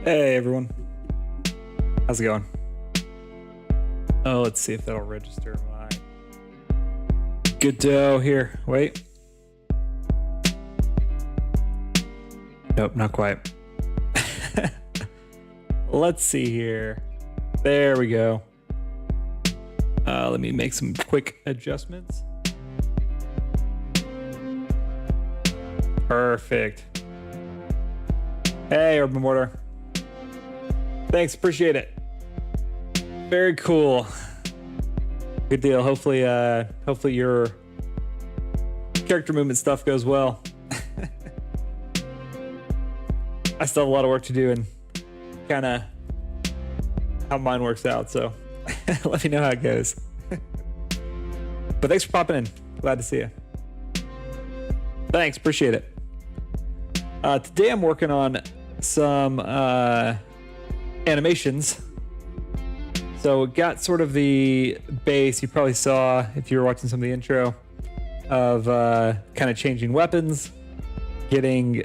Hey everyone, how's it going? Oh, let's see if that'll register my good to here. Wait. Nope, not quite. Let's see here. There we go. Let me make some quick adjustments. Perfect. Hey, Urban Mortar. Thanks, appreciate it. Very cool. Good deal. Hopefully your character movement stuff goes well. I still have a lot of work to do and kind of how mine works out, so let me know how it goes. But thanks for popping in. Glad to see you. Thanks, appreciate it. Today I'm working on some animations. So got sort of the base you probably saw if you were watching some of the intro of kind of changing weapons, getting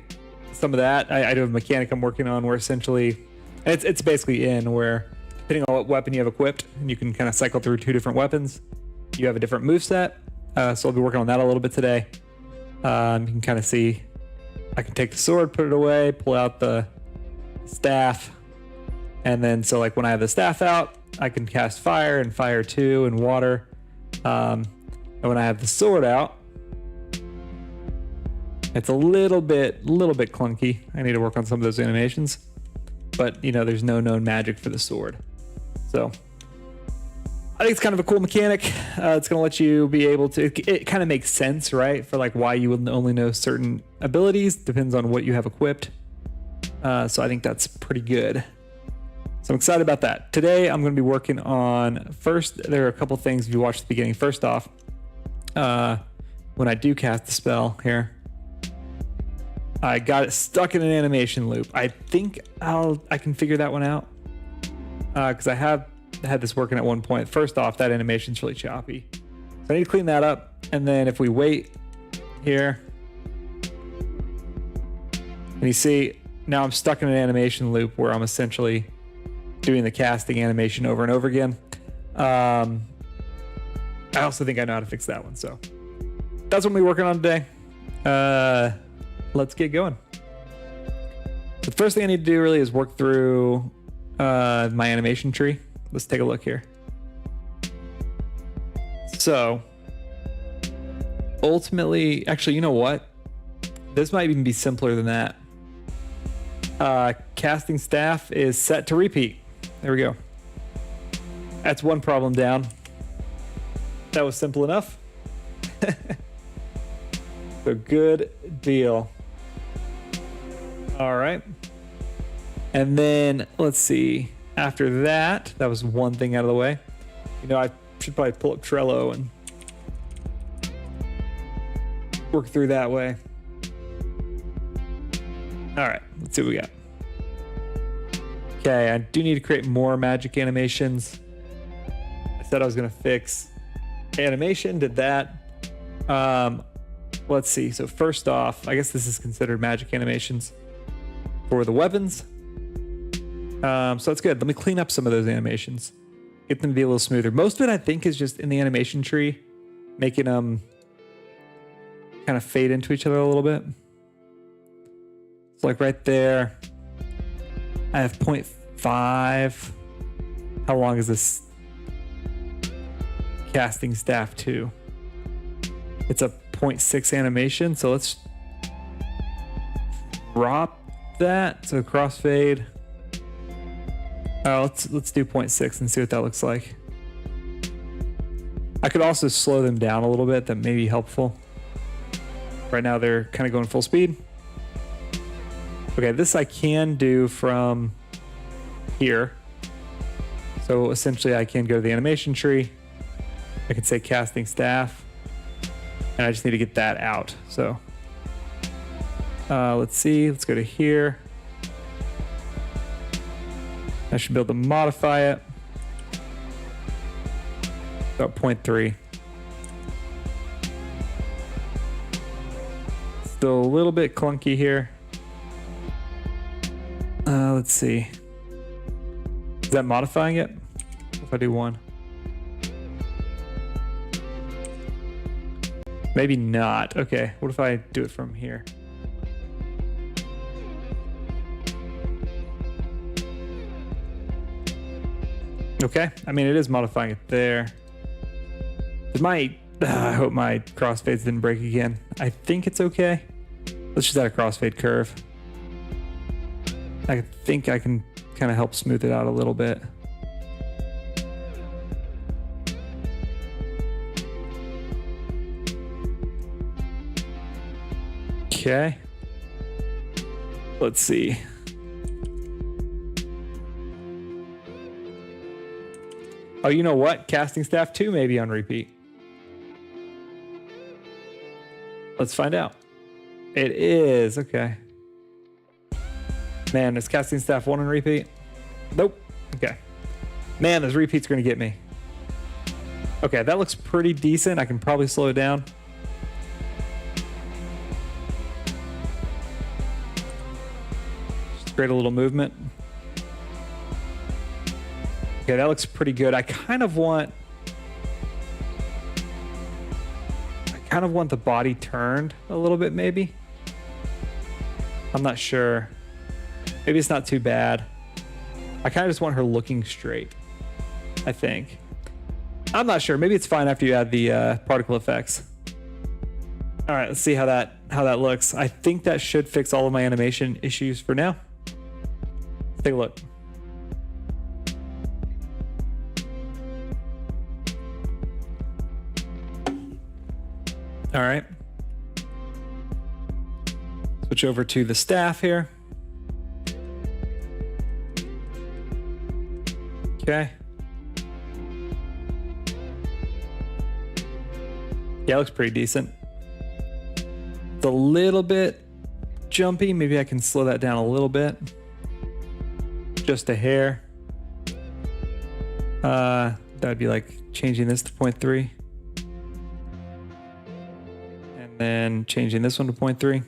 some of that. I do have a mechanic I'm working on where essentially it's basically where depending on what weapon you have equipped, and you can kind of cycle through two different weapons. You have a different moveset. So I'll be working on that a little bit today. You can kind of see I can take the sword, put it away, pull out the staff, and then so like when I have the staff out, I can cast fire and fire 2 and water. And when I have the sword out, it's a little bit clunky. I need to work on some of those animations, but you know, there's no known magic for the sword. So I think it's kind of a cool mechanic. It's going to let you be able to, it kind of makes sense, right? For like why you would only know certain abilities, depends on what you have equipped. So I think that's pretty good. So I'm excited about that. Today I'm going to be working on, first, there are a couple things if you watch the beginning. First off, when I do cast the spell here, I got it stuck in an animation loop. I think I can figure that one out because I have had this working at one point. First off, that animation's really choppy. So I need to clean that up. And then if we wait here, and you see, now I'm stuck in an animation loop where I'm essentially doing the casting animation over and over again. I also think I know how to fix that one. So that's what we're working on today. Let's get going. So the first thing I need to do really is work through my animation tree. Let's take a look here. So ultimately, actually, you know what? This might even be simpler than that. Casting staff is set to repeat. There we go. That's one problem down. That was simple enough. So good deal. All right. And then let's see. After that, that was one thing out of the way. You know, I should probably pull up Trello and work through that way. All right, let's see what we got. Okay, I do need to create more magic animations. I said I was gonna fix animation, did that. Let's see, so first off, I guess this is considered magic animations for the weapons. So that's good. Let me clean up some of those animations, get them to be a little smoother. Most of it I think is just in the animation tree, making them kind of fade into each other a little bit. It's like right there, I have 0.5. How long is this casting staff to? It's a 0.6 animation, so let's drop that. So crossfade. Let's do 0.6 and see what that looks like. I could also slow them down a little bit. That may be helpful. Right now they're kind of going full speed. Okay, this I can do from here. So essentially I can go to the animation tree. I can say casting staff. And I just need to get that out. So let's see, let's go to here. I should be able to modify it. About 0.3. Still a little bit clunky here. Let's see. Is that modifying it? If I do 1. Maybe not. Okay, what if I do it from here? Okay, I mean, it is modifying it there. I hope my crossfades didn't break again. I think it's okay. Let's just add a crossfade curve. I think I can kind of help smooth it out a little bit. Okay. Let's see. Oh, you know what? Casting Staff 2 may be on repeat. Let's find out. It is. Okay. Man, is Casting Staff 1 on repeat? Nope. Okay. Man, this repeat's going to get me. Okay, that looks pretty decent. I can probably slow it down. Just create a little movement. Okay, that looks pretty good. I kind of want the body turned a little bit, maybe. I'm not sure. Maybe it's not too bad. I kind of just want her looking straight, I think. I'm not sure. Maybe it's fine after you add the particle effects. All right, let's see how that looks. I think that should fix all of my animation issues for now. Let's take a look. All right. Switch over to the staff here. Okay. Yeah, it looks pretty decent. It's a little bit jumpy. Maybe I can slow that down a little bit. Just a hair. That'd be like changing this to 0.3. And then changing this one to 0.3.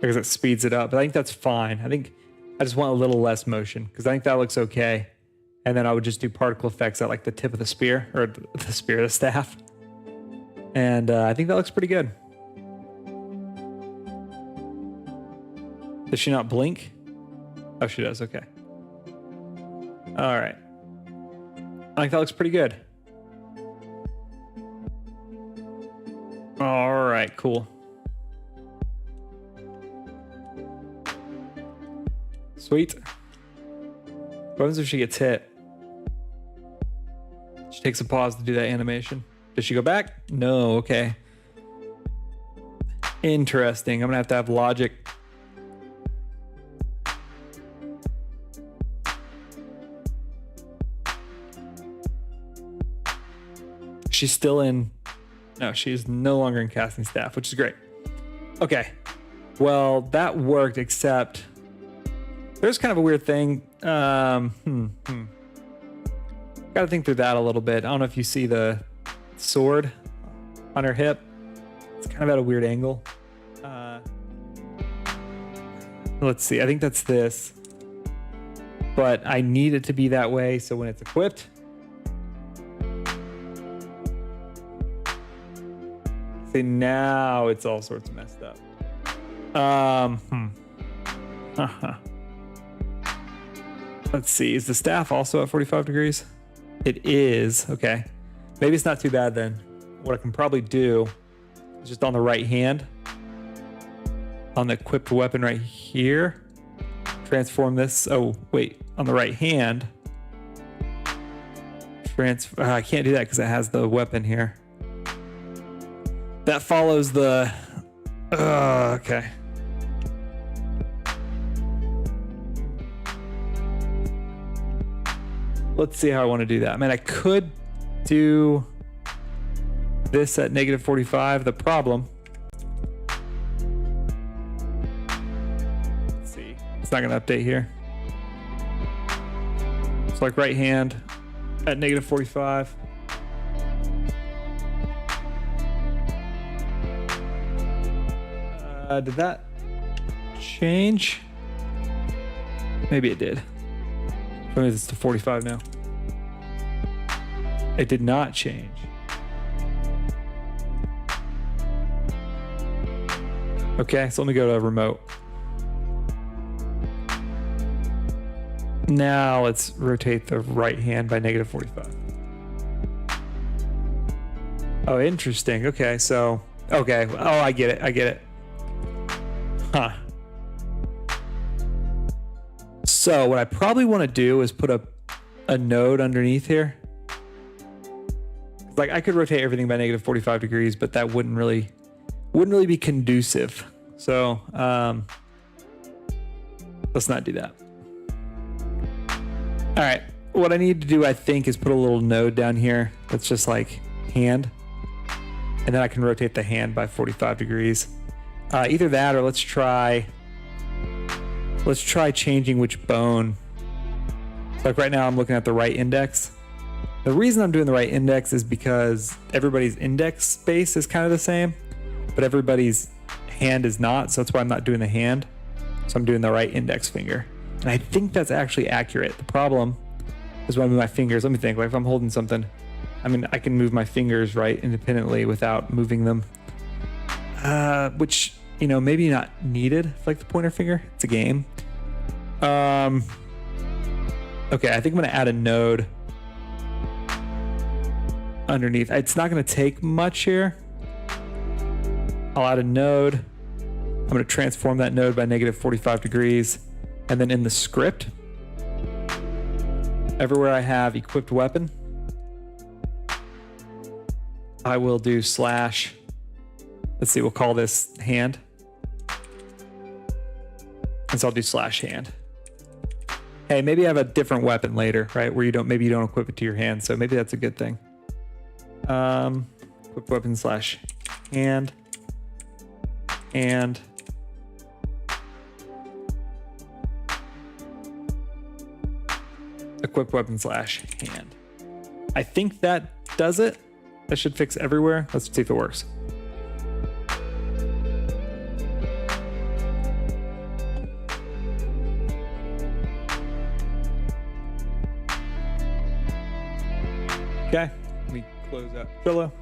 Because it speeds it up. But I think that's fine. I think I just want a little less motion because I think that looks okay. And then I would just do particle effects at like the tip of the spear, or the staff. And I think that looks pretty good. Does she not blink? Oh, she does. Okay. All right. I think that looks pretty good. All right, cool. Sweet. What happens if she gets hit? She takes a pause to do that animation. Does she go back? No, okay. Interesting. I'm gonna have to have logic. She's still in... No, she's no longer in casting staff, which is great. Okay. Well, that worked, except... There's kind of a weird thing. Gotta think through that a little bit. I don't know if you see the sword on her hip. It's kind of at a weird angle. Let's see. I think that's this. But I need it to be that way so when it's equipped. See, now it's all sorts of messed up. Let's see. Is the staff also at 45 degrees? It is. Okay. Maybe it's not too bad then. What I can probably do is just on the right hand, on the equipped weapon right here, transform this. Oh, wait. On the right hand. I can't do that because it has the weapon here. That follows the... okay. Let's see how I want to do that. I mean, I could do this at negative 45. The problem... Let's see. It's not going to update here. It's like right hand at negative 45. Did that change? Maybe it did. Maybe it's to 45 now. It did not change. Okay, so let me go to remote. Now let's rotate the right hand by negative 45. Oh, interesting. Okay, so, okay. Oh, I get it. I get it. Huh. So what I probably want to do is put a node underneath here. Like I could rotate everything by negative 45 degrees, but that wouldn't really be conducive. So let's not do that. All right, what I need to do, I think, is put a little node down here that's just like hand, and then I can rotate the hand by 45 degrees. Either that, or let's try changing which bone. Like right now I'm looking at the right index. The reason I'm doing the right index is because everybody's index space is kind of the same, but everybody's hand is not, so that's why I'm not doing the hand. So I'm doing the right index finger. And I think that's actually accurate. The problem is when I move my fingers, let me think, like if I'm holding something, I mean, I can move my fingers right independently without moving them. Which, you know, maybe not needed for like the pointer finger. It's a game. Okay, I think I'm gonna add a node underneath. It's not gonna take much here. I'll add a node. I'm gonna transform that node by negative 45 degrees. And then in the script, everywhere I have equipped weapon, I will do slash, let's see, we'll call this hand. And so I'll do slash hand. Hey, maybe I have a different weapon later, right? Where maybe you don't equip it to your hand. So maybe that's a good thing. Equip weapon slash hand. And equip weapon slash hand. I think that does it. That should fix everywhere. Let's see if it works. Okay, let me close out Trello.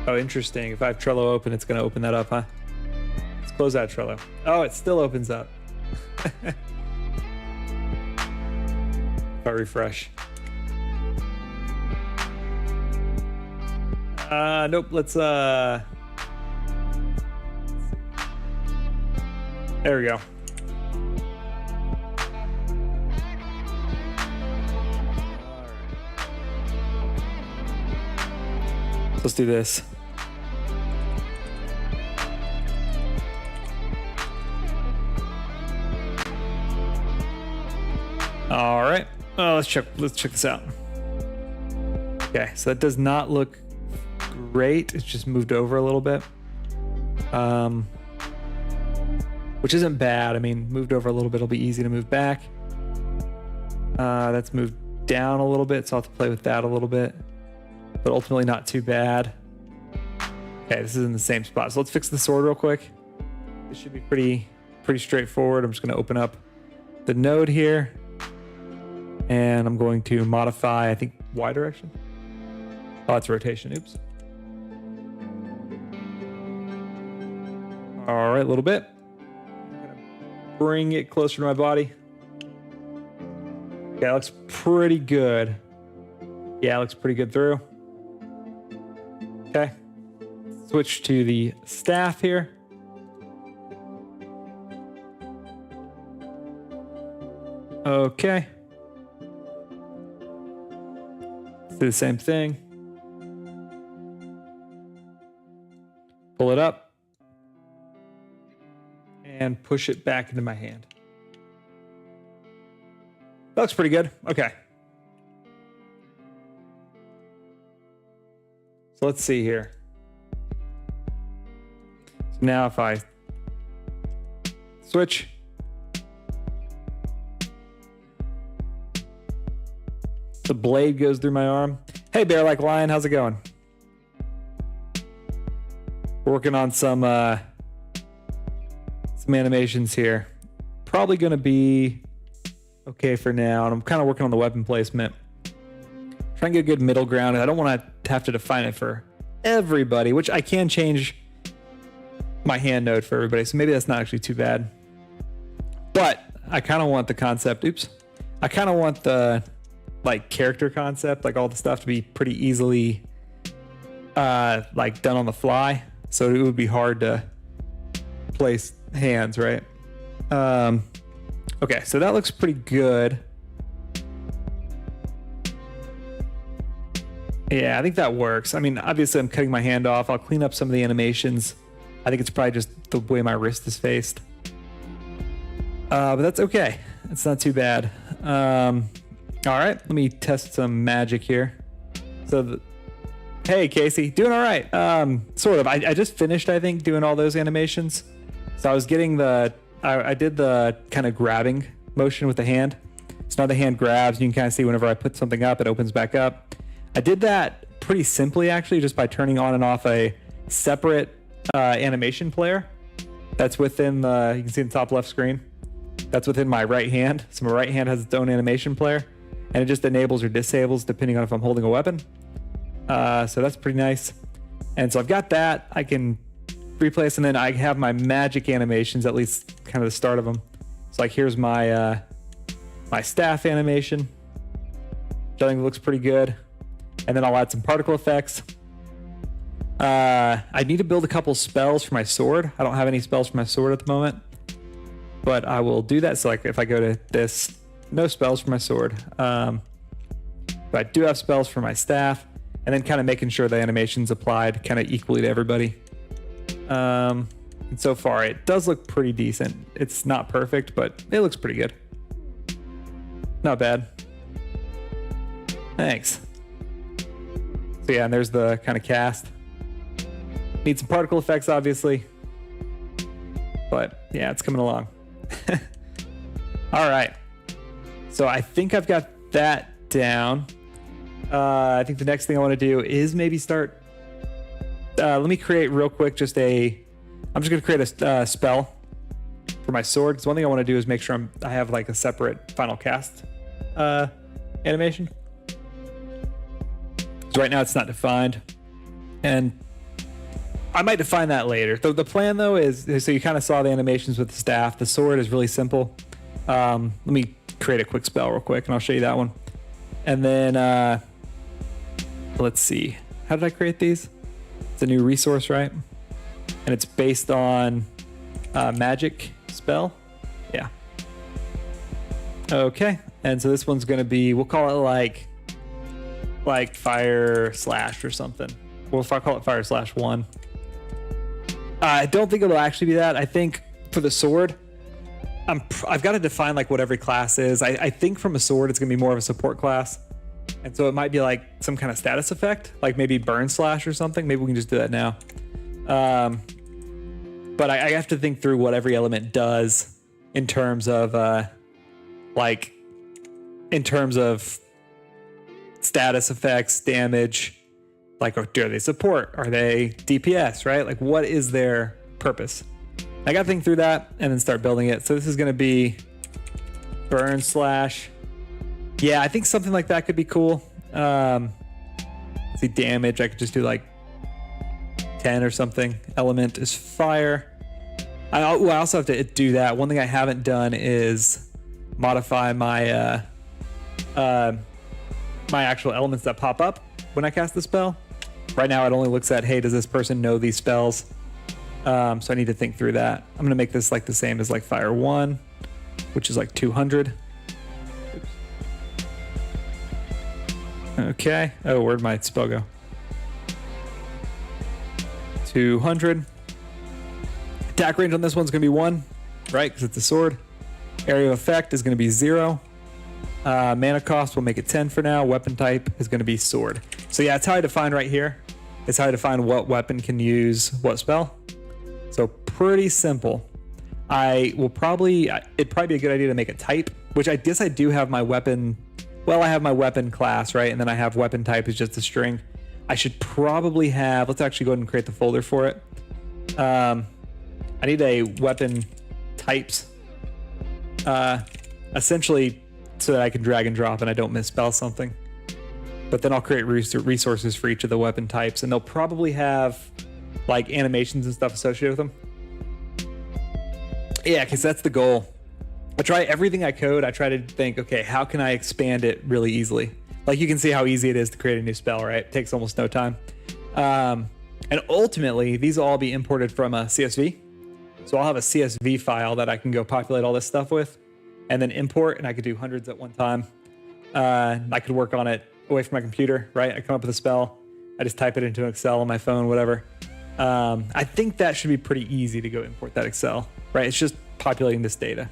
Oh, interesting. If I have Trello open, it's going to open that up, huh? Let's close out Trello. Oh, it still opens up. If I refresh. Nope. Let's there we go. Let's do this. All right. Oh, let's check this out. Okay, so that does not look great. It's just moved over a little bit. Which isn't bad. I mean, moved over a little bit, it'll be easy to move back. That's moved down a little bit, so I'll have to play with that a little bit. But ultimately not too bad. Okay, this is in the same spot. So let's fix the sword real quick. This should be pretty straightforward. I'm just going to open up the node here. And I'm going to modify, I think, Y direction. Oh, it's rotation. Oops. All right, a little bit. I'm going to bring it closer to my body. Okay, that looks pretty good. Yeah, it looks pretty good through. Okay, switch to the staff here. Okay. Let's do the same thing. Pull it up and push it back into my hand. That looks pretty good. Okay. So let's see here. So now if I switch. The blade goes through my arm. Hey, Bear Like Lion, how's it going? Working on some animations here. Probably going to be okay for now. And I'm kind of working on the weapon placement. Trying to get a good middle ground. I don't want to have to define it for everybody, which I can change my hand node for everybody. So maybe that's not actually too bad. But I kind of want the concept. Oops. I kind of want the like character concept, like all the stuff to be pretty easily like done on the fly. So it would be hard to place hands, right? Okay, so that looks pretty good. Yeah, I think that works. I mean, obviously I'm cutting my hand off. I'll clean up some of the animations. I think it's probably just the way my wrist is faced. But that's okay. It's not too bad. All right, let me test some magic here. Hey, Casey, doing all right. Sort of. I just finished, I think, doing all those animations. So I was getting I did the kind of grabbing motion with the hand. So now the hand grabs. You can kind of see whenever I put something up, it opens back up. I did that pretty simply, actually, just by turning on and off a separate animation player. That's within you can see in the top left screen. That's within my right hand. So my right hand has its own animation player, and it just enables or disables depending on if I'm holding a weapon. So that's pretty nice. And so I've got that. I can replace, and then I have my magic animations, at least kind of the start of them. So like here's my my staff animation, which I think looks pretty good. And then I'll add some particle effects. I need to build a couple spells for my sword. I don't have any spells for my sword at the moment, but I will do that. So like if I go to this, no spells for my sword. But I do have spells for my staff, and then kind of making sure the animation's applied kind of equally to everybody. And so far it does look pretty decent. It's not perfect, but it looks pretty good. Not bad. Thanks. So yeah, and there's the kind of cast. Need some particle effects, obviously. But yeah, it's coming along. All right. So I think I've got that down. I think the next thing I want to do is maybe start. Let me create real quick I'm just going to create a spell for my sword. Because one thing I want to do is make sure I have like a separate final cast animation. So right now it's not defined, and I might define that later. The plan though is, so you kind of saw the animations with the staff. The sword is really simple. Let me create a quick spell real quick and I'll show you that one. And then let's see, how did I create these? It's a new resource, right? And it's based on magic spell. Yeah. Okay. And so this one's going to be, we'll call it like fire slash or something. Well, if I call it fire slash 1. I don't think it'll actually be that. I think for the sword, I've got to define like what every class is. I think from a sword, it's going to be more of a support class. And so it might be like some kind of status effect, like maybe burn slash or something. Maybe we can just do that now. But I have to think through what every element does in terms of status effects, damage, like do they support? Are they DPS, right? Like what is their purpose? I got to think through that and then start building it. So this is going to be burn slash. Yeah, I think something like that could be cool. See, damage, I could just do like 10 or something. Element is fire. I also have to do that. One thing I haven't done is modify my my actual elements that pop up when I cast the spell. Right now it only looks at, hey, does this person know these spells? So I need to think through that. I'm gonna make this like the same as like fire 1, which is like 200. Oops. Okay. Oh, where'd my spell go? 200. Attack range on this one's gonna be 1, right? Because it's a sword. Area of effect is gonna be 0. Mana cost will make it 10 for now. Weapon type is going to be sword. So yeah, it's how I define right here. It's how I define what weapon can use what spell. So pretty simple. It'd probably be a good idea to make a type, which I guess I do have my weapon well, I have my weapon class, right? And then I have weapon type is just a string. I should probably have, let's actually go ahead and create the folder for it. I need a weapon types, essentially so that I can drag and drop and I don't misspell something. But then I'll create resources for each of the weapon types, and they'll probably have like animations and stuff associated with them. Yeah, because that's the goal. I try everything I code. I try to think, okay, how can I expand it really easily? Like you can see how easy it is to create a new spell, right? It takes almost no time. And ultimately, these will all be imported from a CSV. So I'll have a CSV file that I can go populate all this stuff with and then import, and I could do hundreds at one time. I could work on it away from my computer, right? I come up with a spell. I just type it into an Excel on my phone, whatever. I think that should be pretty easy to go import that Excel, right? It's just populating this data.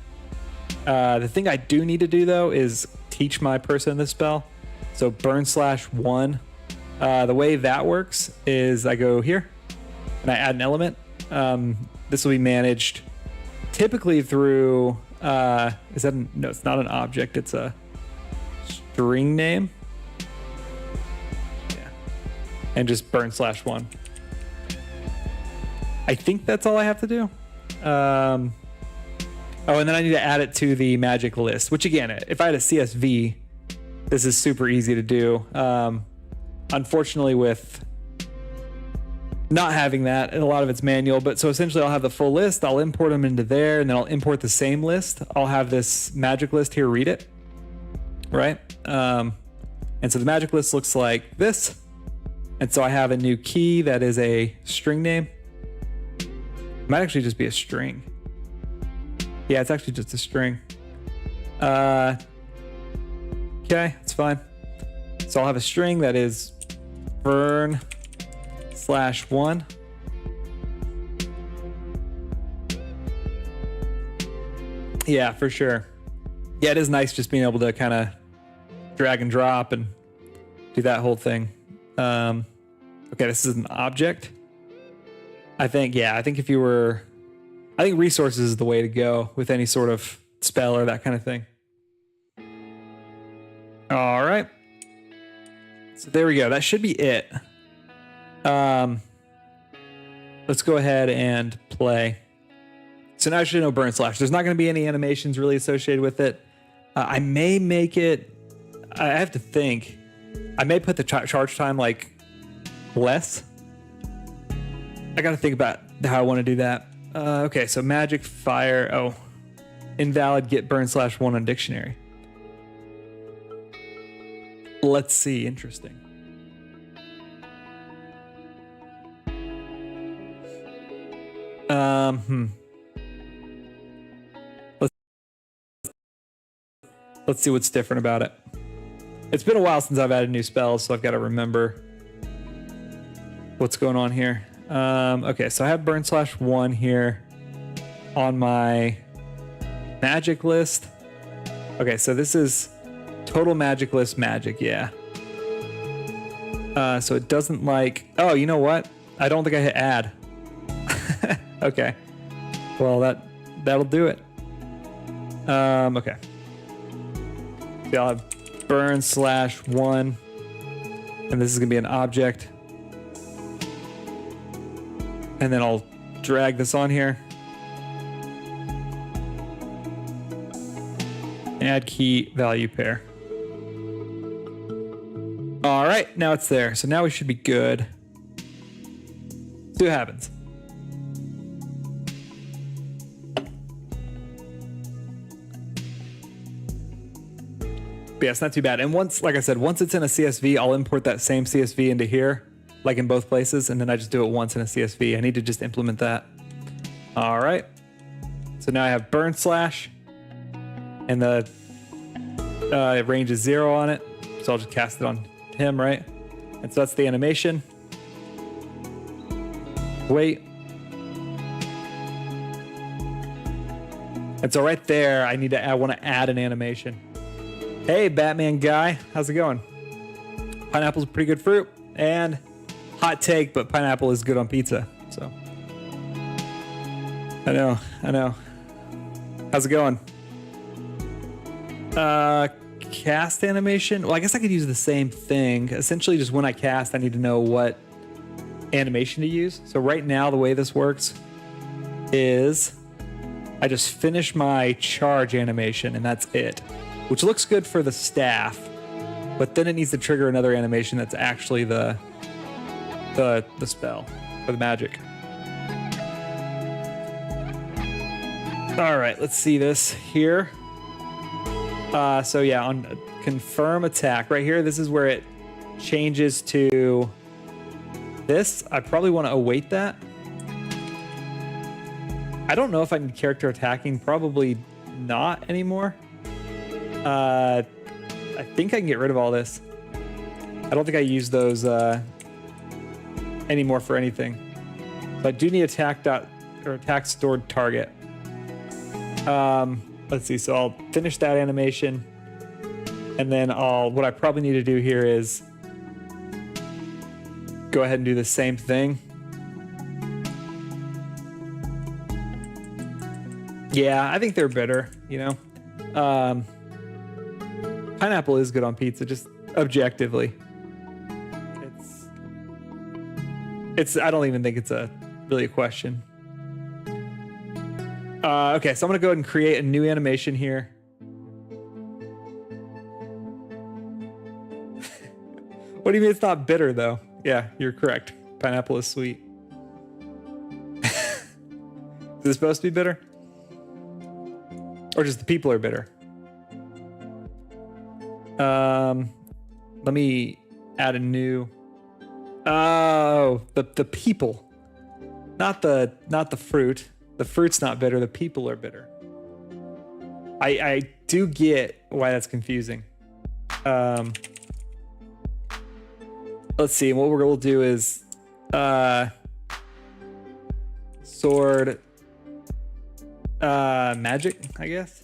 The thing I do need to do though is teach my person this spell. So burn/1. The way that works is I go here and I add an element. This will be managed typically through, no, it's not an object. It's a string name. Yeah. And just burn/1. I think that's all I have to do. Oh, and then I need to add it to the magic list, which again, if I had a CSV, this is super easy to do. Unfortunately, with not having that, and a lot of it's manual, but so essentially I'll have the full list, I'll import them into there, and then I'll import the same list. I'll have this magic list here read it, right? And so the magic list looks like this. And so I have a new key that is a string name. It might actually just be a string. Yeah, it's actually just a string. Okay, that's fine. So I'll have a string that is burn/1. Yeah, for sure. Yeah, it is nice just being able to kind of drag and drop and do that whole thing. Okay, this is an object. I think if you were, I think resources is the way to go with any sort of spell or that kind of thing. All right. So there we go. That should be it. Let's go ahead and play. So now I should know burn/. There's not going to be any animations really associated with it. I may make it, I have to think. I may put the charge time like less. I got to think about how I want to do that. Okay, so magic fire. Oh, invalid get burn/1 on dictionary. Let's see. Interesting. Let's see what's different about it. It's been a while since I've added new spells, so I've got to remember what's going on here. Okay, so I have burn/1 here on my magic list. Okay, so this is total magic list magic, yeah. So it doesn't like, oh, you know what? I don't think I hit add. Okay. Well, that'll do it. Okay. So I'll have burn/1, and this is gonna be an object. And then I'll drag this on here. Add key value pair. All right, now it's there. So now we should be good. See what happens. But yeah, it's not too bad. And once, like I said, once it's in a CSV, I'll import that same CSV into here, like in both places, and then I just do it once in a CSV. I need to just implement that. All right. So now I have burn/, and the range is 0 on it. So I'll just cast it on him, right? And so that's the animation. Wait. And so right there, I want to add an animation. Hey, Batman guy, how's it going? Pineapple's a pretty good fruit, and hot take, but pineapple is good on pizza. So I know. How's it going? cast animation. Well, I guess I could use the same thing. Essentially, just when I cast, I need to know what animation to use. So right now, the way this works is I just finish my charge animation and that's it, which looks good for the staff, but then it needs to trigger another animation that's actually the spell or the magic. All right, let's see this here. So yeah, on confirm attack right here, this is where it changes to this. I probably want to await that. I don't know if I need character attacking. Probably not anymore. I think I can get rid of all this. I don't think I use those anymore for anything. But I do need attack stored target. Let's see. So I'll finish that animation, and then what I probably need to do here is go ahead and do the same thing. Yeah, I think they're better, you know. Pineapple is good on pizza, just objectively. It's I don't even think it's really a question. Okay, so I'm gonna go ahead and create a new animation here. What do you mean it's not bitter though? Yeah, you're correct. Pineapple is sweet. Is it supposed to be bitter? Or just the people are bitter? Let me add a new. Oh, the people, not the fruit. The fruit's not bitter. The people are bitter. I do get why that's confusing. Let's see. What we'll do is sword magic, I guess.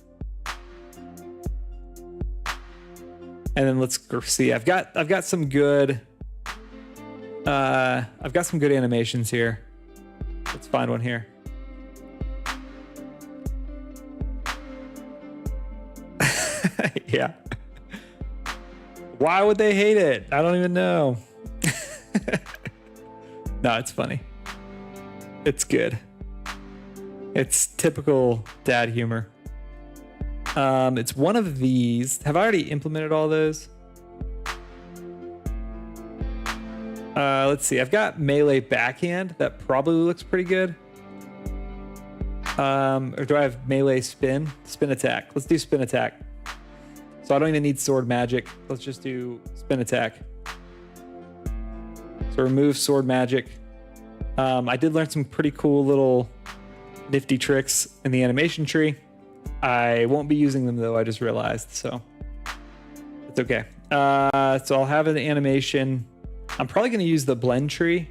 And then let's see. I've got some good animations here. Let's find one here. Yeah. Why would they hate it? I don't even know. No, it's funny. It's good. It's typical dad humor. It's one of these. Have I already implemented all those? Let's see. I've got melee backhand. That probably looks pretty good. Or do I have melee spin? Spin attack. Let's do spin attack. So I don't even need sword magic. Let's just do spin attack. So remove sword magic. I did learn some pretty cool little nifty tricks in the animation tree. I won't be using them though, I just realized, so it's okay. So I'll have an animation. I'm probably going to use the blend tree.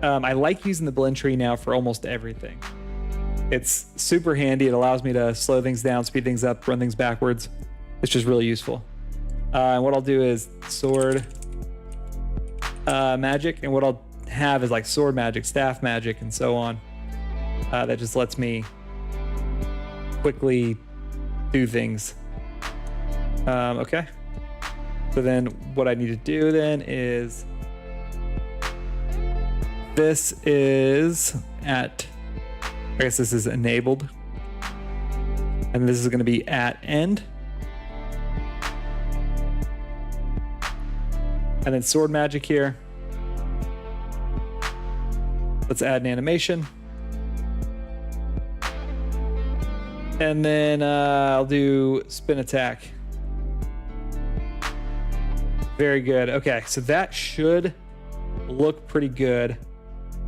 I like using the blend tree now for almost everything. It's super handy. It allows me to slow things down, speed things up, run things backwards. It's just really useful. And what I'll do is sword magic, and what I'll have is like sword magic, staff magic, and so on. That just lets me quickly do things. Okay. So then what I need to do then is this is at, I guess this is enabled. And this is going to be at end. And then sword magic here. Let's add an animation. And then I'll do spin attack. Very good. Okay, so that should look pretty good.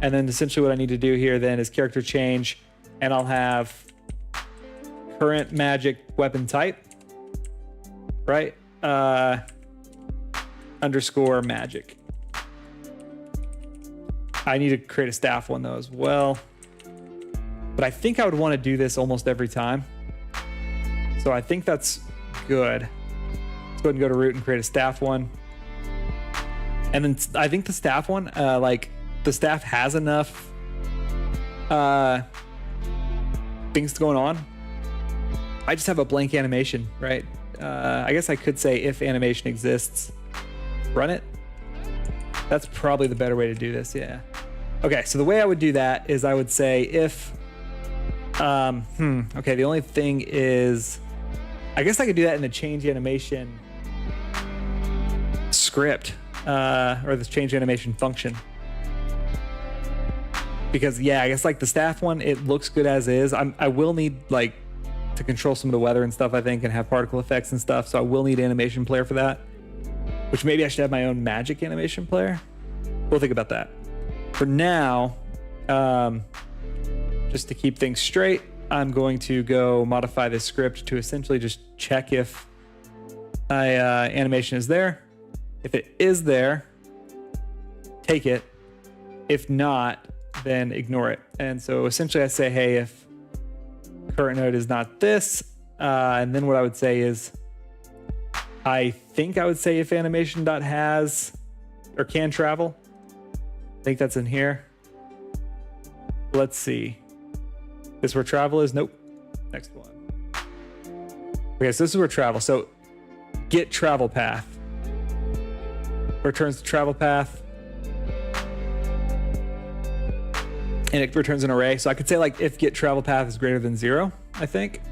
And then essentially what I need to do here then is character change, and I'll have current magic weapon type, right? Underscore magic. I need to create a staff one though as well. But I think I would want to do this almost every time. So I think that's good. Let's go ahead and go to root and create a staff one. And then I think the staff one, like the staff has enough things going on. I just have a blank animation, right? I guess I could say if animation exists, run it. That's probably the better way to do this, yeah. Okay, so the way I would do that is I would say if, okay, the only thing is, I guess I could do that in the change animation script, or the change animation function. Because yeah, I guess like the staff one, it looks good as is. I will need like to control some of the weather and stuff, I think, and have particle effects and stuff. So I will need animation player for that, which maybe I should have my own magic animation player. We'll think about that. For now, just to keep things straight, I'm going to go modify this script to essentially just check if animation is there. If it is there, take it. If not, then ignore it. And so essentially I say, hey, if current node is not this, and then what I would say is, I think I would say if animation.has or can travel. I think that's in here. Let's see. This is where travel is? Nope. Next one. Okay, so this is where travel. So get travel path. Returns the travel path. And it returns an array. So I could say like if get travel path is greater than 0, I think.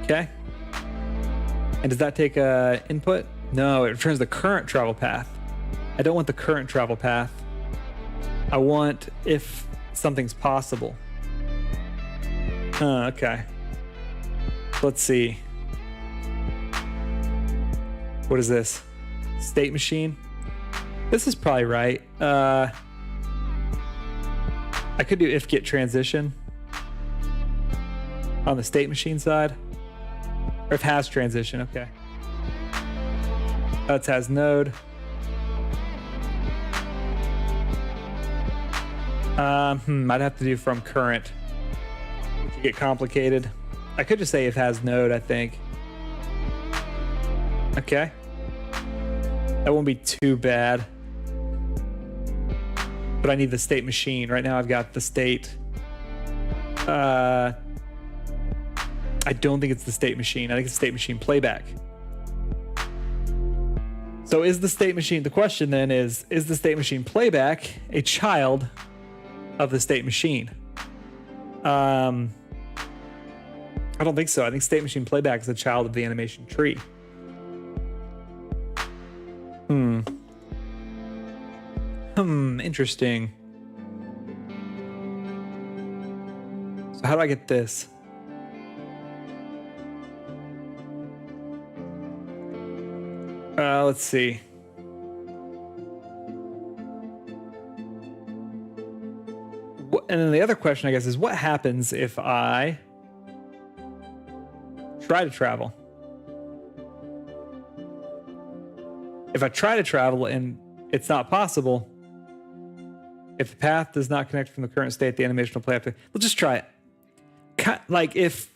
Okay. And does that take a input? No, it returns the current travel path. I don't want the current travel path. I want if something's possible. Okay. Let's see. What is this? State machine? This is probably right. I could do if get transition on the state machine side. Or if has transition, okay. That's has node. I'd have to do from current, which would get complicated. I could just say if has node, I think. Okay. That won't be too bad. But I need the state machine. Right now I've got the state. I don't think it's the state machine. I think it's state machine playback. So is the state machine, the question then is the state machine playback a child of the state machine? I don't think so. I think state machine playback is a child of the animation tree. Interesting. So how do I get this? Let's see. And then the other question, I guess, is what happens if I try to travel? If I try to travel and it's not possible, if the path does not connect from the current state, the animation will play up. We'll just try it. Like if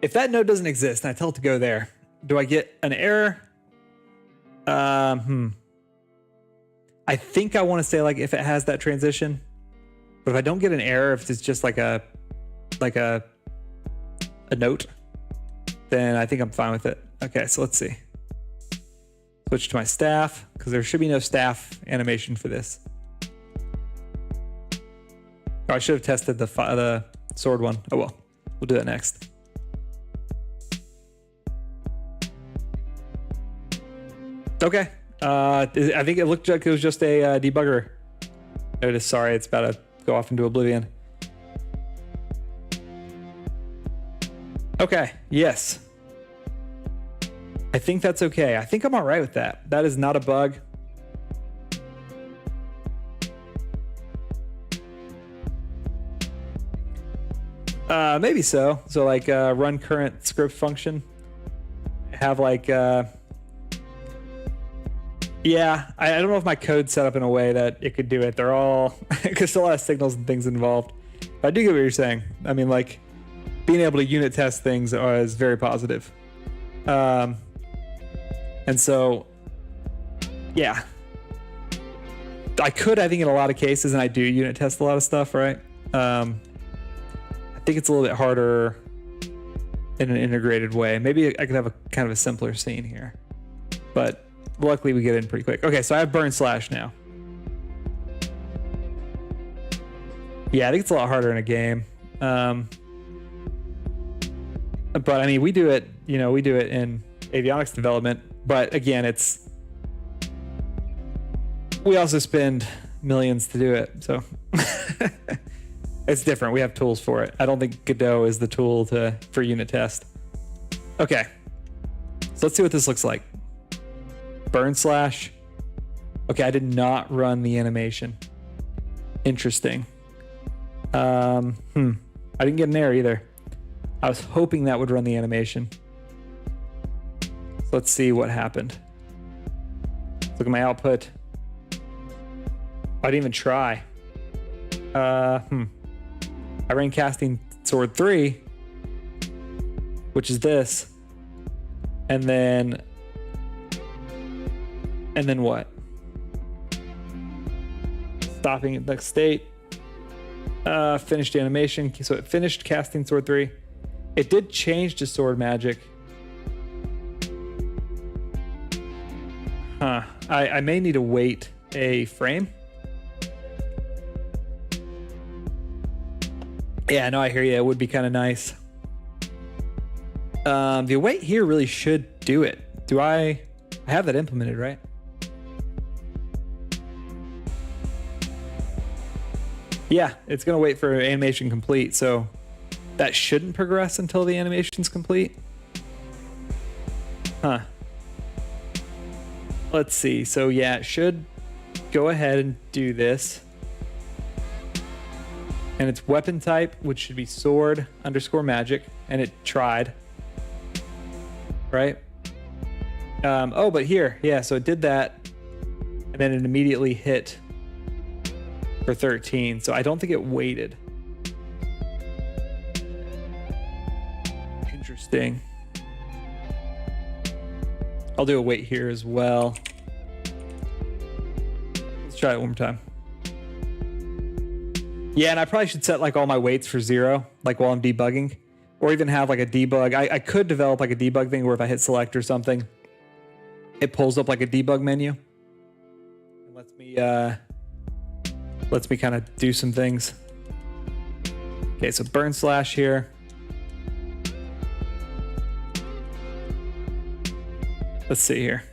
that node doesn't exist and I tell it to go there, do I get an error? I think I want to say like if it has that transition, but if I don't get an error, if it's just like a note, then I think I'm fine with it. Okay, so let's see. Switch to my staff because there should be no staff animation for this. Oh, I should have tested the sword one. Oh well, we'll do that next. Okay. I think it looked like it was just a debugger. Notice, sorry, it's about to go off into oblivion. Okay, yes. I think that's okay. I think I'm all right with that. That is not a bug. Maybe so. So like run current script function. Have like... Yeah, I don't know if my code's set up in a way that it could do it. They're all, because a lot of signals and things involved. But I do get what you're saying. I mean, like, being able to unit test things is very positive. And so, yeah. I think in a lot of cases, and I do unit test a lot of stuff, right? I think it's a little bit harder in an integrated way. Maybe I could have a kind of a simpler scene here, but luckily we get in pretty quick. Okay, so I have burn slash now. Yeah, I think it's a lot harder in a game. But I mean, we do it, we do it in avionics development, but again, we also spend millions to do it. So it's different. We have tools for it. I don't think Godot is the tool for unit test. Okay. So let's see what this looks like. Burn slash. Okay, I did not run the animation. Interesting. I didn't get an error either. I was hoping that would run the animation. So let's see what happened. Let's look at my output. I didn't even try. I ran casting sword 3, which is this. And then what? Stopping at next state. Finished animation. So it finished casting sword 3. It did change to sword magic. I may need to wait a frame. Yeah, no, I hear you. It would be kind of nice. The wait here really should do it. I have that implemented, right? Yeah, it's going to wait for animation complete, so that shouldn't progress until the animation's complete. Let's see. So yeah, it should go ahead and do this. And it's weapon type, which should be sword _ magic, and it tried. Right? Oh, but here, yeah, so it did that, and then it immediately hit for 13, so I don't think it waited. Interesting. I'll do a wait here as well. Let's try it one more time. Yeah, and I probably should set like all my weights for 0, like while I'm debugging, or even have like a debug. I could develop like a debug thing where if I hit select or something, it pulls up like a debug menu and lets me kind of do some things. Okay, so burn slash here. Let's see here.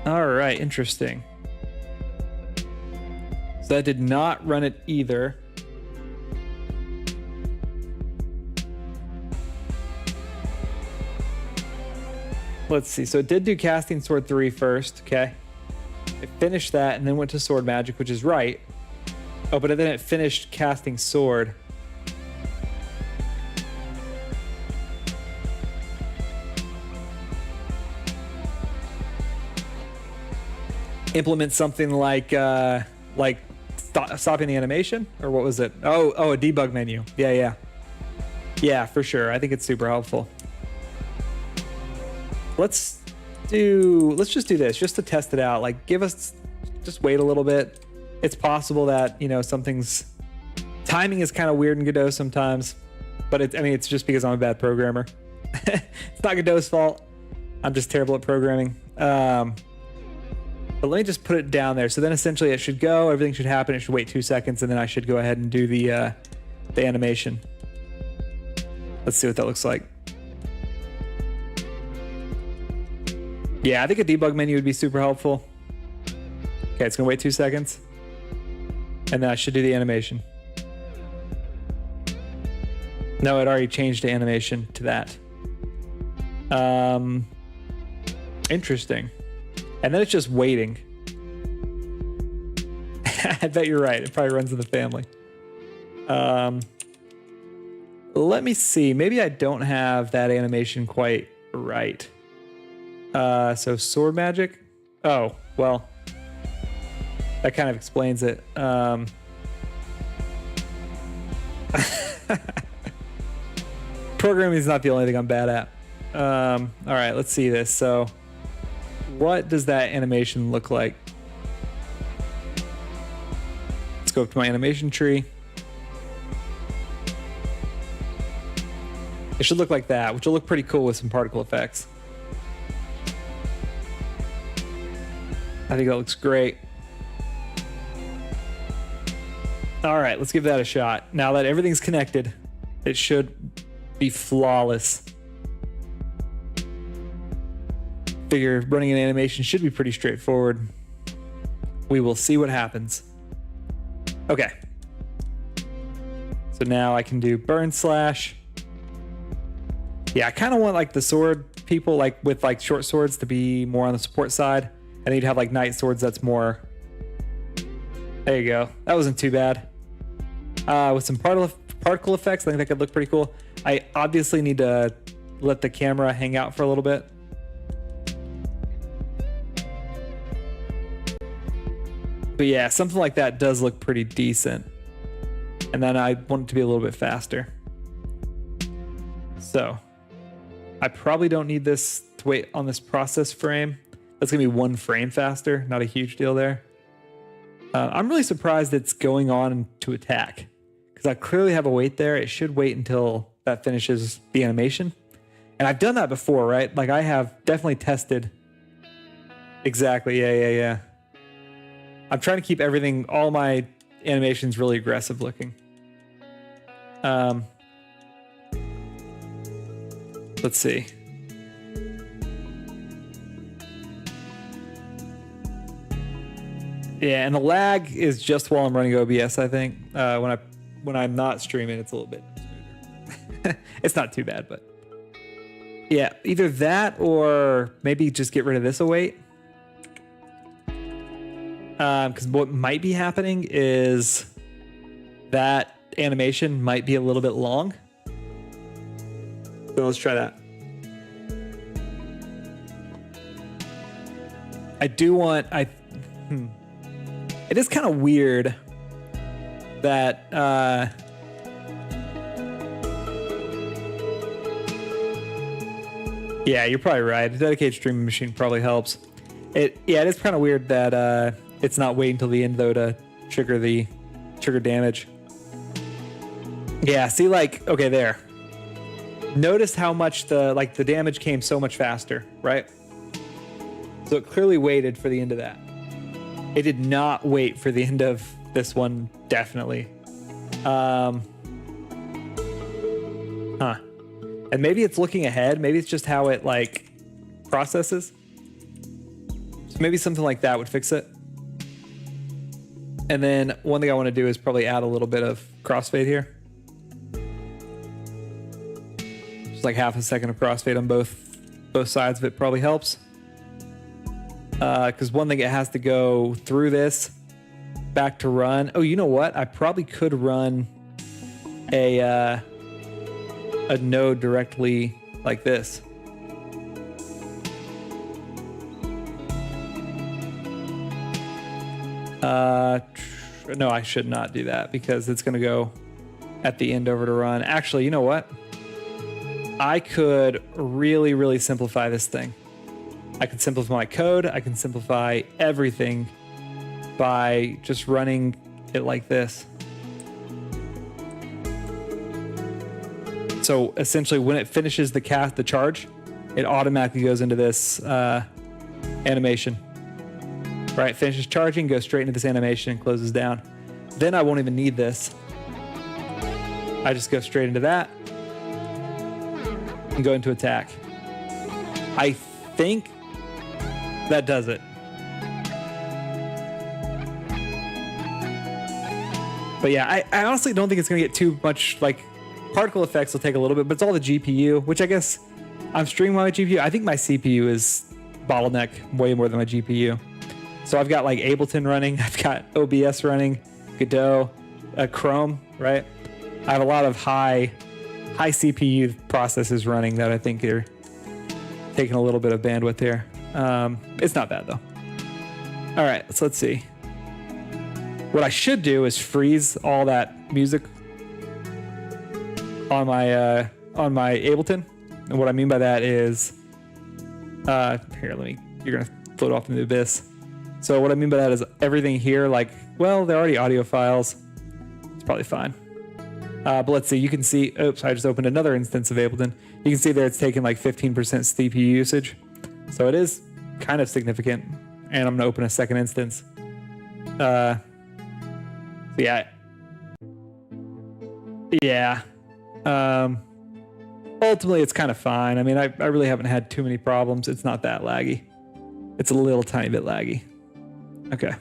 All right, interesting. So that did not run it either. Let's see. So it did do casting sword 3 first. Okay. It finished that and then went to sword magic, which is right. Oh, but then it finished casting sword. Implement something like stopping the animation, or what was it? Oh, a debug menu. Yeah, for sure. I think it's super helpful. Let's just do this just to test it out. Like, just wait a little bit. It's possible that, something's timing is kind of weird in Godot sometimes, but it's just because I'm a bad programmer. It's not Godot's fault. I'm just terrible at programming. But let me just put it down there. So then essentially it should go, everything should happen. It should wait 2 seconds, and then I should go ahead and do the animation. Let's see what that looks like. Yeah, I think a debug menu would be super helpful. Okay, it's gonna wait 2 seconds. And then I should do the animation. No, it already changed the animation to that. Interesting. And then it's just waiting. I bet you're right. It probably runs in the family. Let me see. Maybe I don't have that animation quite right. So sword magic. Oh, well, that kind of explains it. Programming is not the only thing I'm bad at. All right, let's see this. So what does that animation look like? Let's go up to my animation tree. It should look like that, which will look pretty cool with some particle effects. I think that looks great. All right, let's give that a shot. Now that everything's connected, it should be flawless. Figure running an animation should be pretty straightforward. We will see what happens. Okay. So now I can do burn slash. Yeah, I kind of want like the sword people like with like short swords to be more on the support side. And then you'd have like knight swords that's more. There you go. That wasn't too bad. With some particle effects, I think that could look pretty cool. I obviously need to let the camera hang out for a little bit. But yeah, something like that does look pretty decent. And then I want it to be a little bit faster. So I probably don't need this to wait on this process frame. That's gonna be 1 frame faster, not a huge deal there. I'm really surprised it's going on to attack because I clearly have a wait there. It should wait until that finishes the animation. And I've done that before, right? Like I have definitely tested. Exactly, yeah. I'm trying to keep everything, all my animations really aggressive looking. Let's see. Yeah, and the lag is just while I'm running OBS, I think. When I'm not streaming, it's a little bit smoother. It's not too bad, but yeah, either that or maybe just get rid of this await. Because what might be happening is that animation might be a little bit long. So let's try that. I do want, it is kind of weird that, yeah, you're probably right. A dedicated streaming machine probably helps. It is kind of weird that, it's not waiting until the end though to trigger damage. Yeah, see, like, okay, there. Notice how much the damage came so much faster, right? So it clearly waited for the end of that. It did not wait for the end of this one, definitely. And maybe it's looking ahead. Maybe it's just how it like processes. So maybe something like that would fix it. And then one thing I want to do is probably add a little bit of crossfade here. Just like half a second of crossfade on both sides of it probably helps. Because one thing, it has to go through this back to run. Oh, you know what? I probably could run a node directly like this. No, I should not do that because it's going to go at the end over to run. Actually, you know what? I could really, really simplify this thing. I can simplify my code. I can simplify everything by just running it like this. So essentially when it finishes the charge, it automatically goes into this animation. Right, finishes charging, goes straight into this animation and closes down. Then I won't even need this. I just go straight into that and go into attack. I think that does it. But yeah, I honestly don't think it's gonna get too much, like, particle effects will take a little bit, but it's all the GPU, which I guess I'm streaming on my GPU. I think my CPU is bottleneck way more than my GPU. So I've got like Ableton running, I've got OBS running, Godot, Chrome, right? I have a lot of high CPU processes running that I think are taking a little bit of bandwidth here. It's not bad though. All right, so let's see. What I should do is freeze all that music on my Ableton. And what I mean by that is, you're gonna float off into the abyss. So what I mean by that is everything here, like, well, they're already audio files. It's probably fine. But let's see, you can see, oops, I just opened another instance of Ableton. You can see there it's taking like 15% CPU usage. So it is kind of significant. And I'm gonna open a second instance. So yeah. Yeah. Ultimately, it's kind of fine. I mean, I really haven't had too many problems. It's not that laggy. It's a little tiny bit laggy. Okay.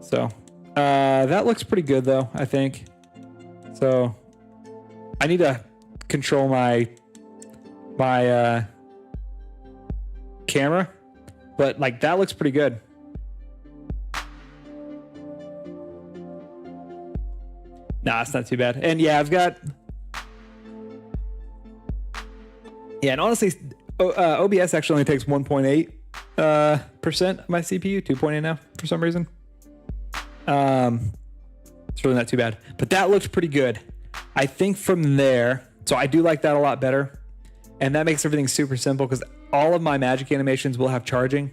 So that looks pretty good though, I think. So I need to control my camera, but like that looks pretty good. Nah, it's not too bad. And yeah, I've got, yeah, and honestly, OBS actually only takes 1.8% of my CPU, 2.8 now for some reason. It's really not too bad, but that looked pretty good. I think from there, so I do like that a lot better, and that makes everything super simple because all of my magic animations will have charging.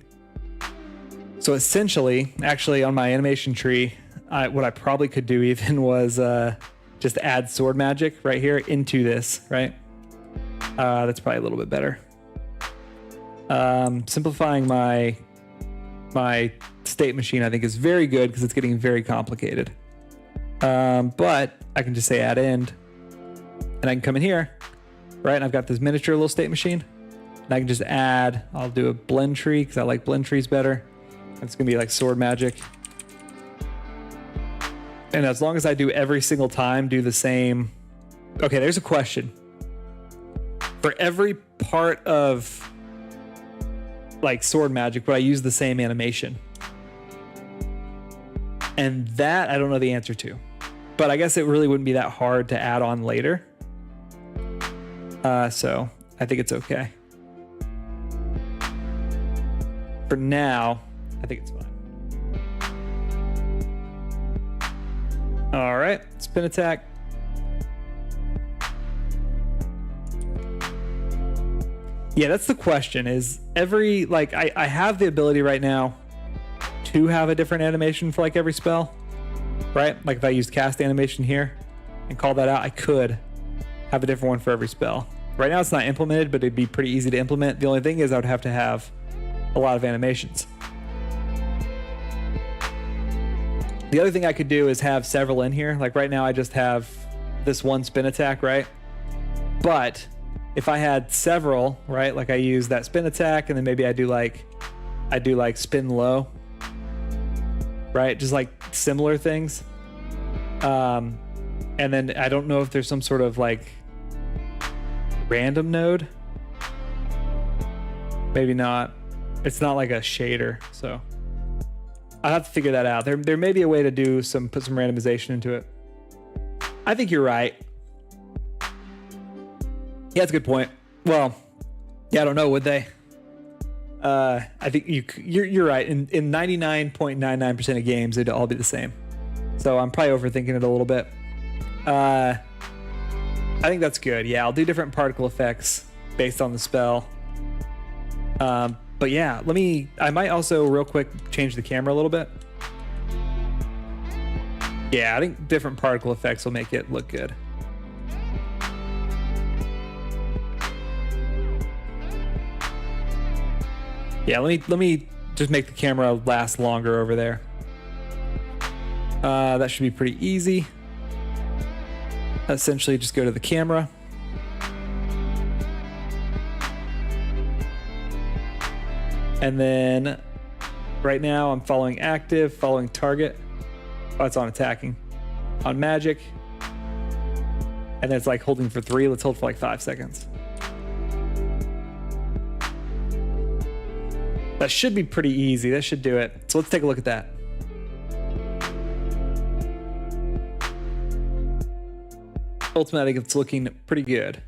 So essentially, actually on my animation tree, what I probably could do even was just add sword magic right here into this, right? That's probably a little bit better. Simplifying my state machine, I think, is very good because it's getting very complicated. But I can just say add end, and I can come in here, right? And I've got this miniature little state machine, and I can just add, I'll do a blend tree because I like blend trees better. It's gonna be like sword magic. And as long as I do every single time, do the same. Okay, there's a question. For every part of like sword magic, would I use the same animation? And that I don't know the answer to. But I guess it really wouldn't be that hard to add on later. So I think it's okay. For now, I think it's fine. All right, spin attack. Yeah, that's the question, is every, like, I have the ability right now to have a different animation for like every spell, right? Like if I used cast animation here and call that out, I could have a different one for every spell. Right now it's not implemented, but it'd be pretty easy to implement. The only thing is I would have to have a lot of animations. The other thing I could do is have several in here. Like right now I just have this one spin attack, right? But if I had several, right? Like I use that spin attack and then maybe I do like spin low, right? Just like similar things. And then I don't know if there's some sort of like random node. Maybe not. It's not like a shader, so I'll have to figure that out. There may be a way to do put some randomization into it. I think you're right. Yeah, that's a good point. Well, yeah, I don't know, would they? I think you're right. In 99.99% of games, it'd all be the same. So I'm probably overthinking it a little bit. I think that's good. Yeah, I'll do different particle effects based on the spell. But yeah, I might also real quick change the camera a little bit. Yeah, I think different particle effects will make it look good. Yeah, let me just make the camera last longer over there. That should be pretty easy. Essentially, just go to the camera. And then right now I'm following active, following target. Oh, it's on attacking. On magic. And then it's like holding for 3. Let's hold for like 5 seconds. That should be pretty easy. That should do it. So let's take a look at that. Ultimately, I think it's looking pretty good.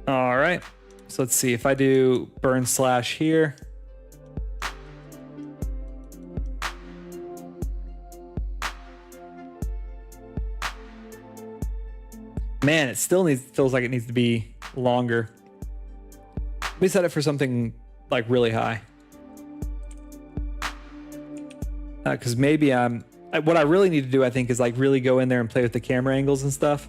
All right. So let's see if I do burn slash here. Man, it still feels like it needs to be longer. Let me set it for something like really high. Because maybe what I really need to do, I think, is like really go in there and play with the camera angles and stuff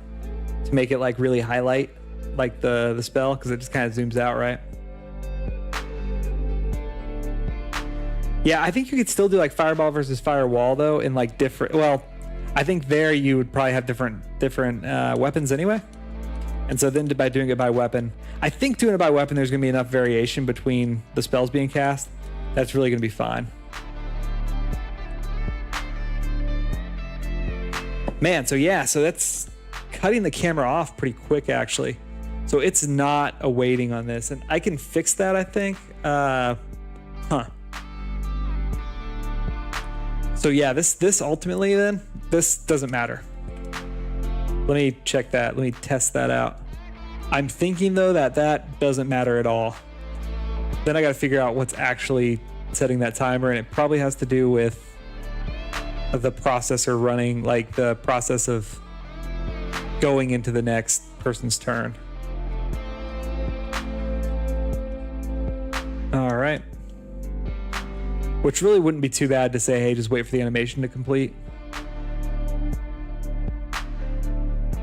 to make it like really highlight like the spell, because it just kind of zooms out, right? Yeah, I think you could still do like fireball versus firewall though, in like different. Well, I think there you would probably have different weapons anyway. And so then by doing it by weapon, I think doing it by weapon, there's gonna be enough variation between the spells being cast. That's really gonna be fine. Man, so yeah, so that's cutting the camera off pretty quick actually. So it's not awaiting on this, and I can fix that, I think. So yeah, this ultimately then, this doesn't matter. Let me check that. Let me test that out. I'm thinking though that doesn't matter at all. Then I got to figure out what's actually setting that timer, and it probably has to do with the processor running, like the process of going into the next person's turn. All right. Which really wouldn't be too bad to say, hey, just wait for the animation to complete.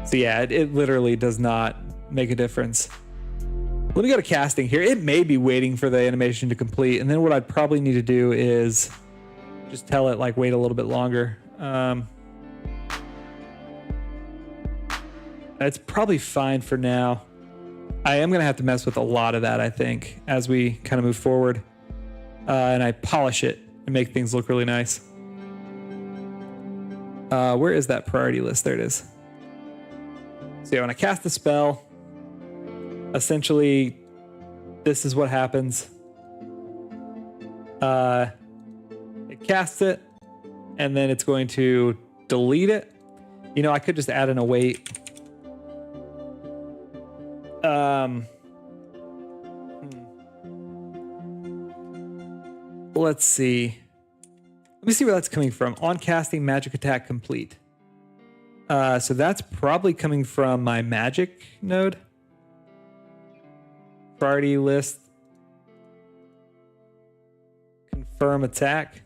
So yeah, it literally does not make a difference. Let me go to casting here. It may be waiting for the animation to complete, and then what I'd probably need to do is just tell it like wait a little bit longer. It's probably fine for now. I am gonna have to mess with a lot of that, I think, as we kind of move forward, and I polish it and make things look really nice. Where is that priority list? There it is. So yeah, when I cast the spell, essentially this is what happens. It casts it, and then it's going to delete it. You know, I could just add an await. Let's see. Let me see where that's coming from. On casting, magic attack complete. So that's probably coming from my magic node. Priority list. Confirm attack.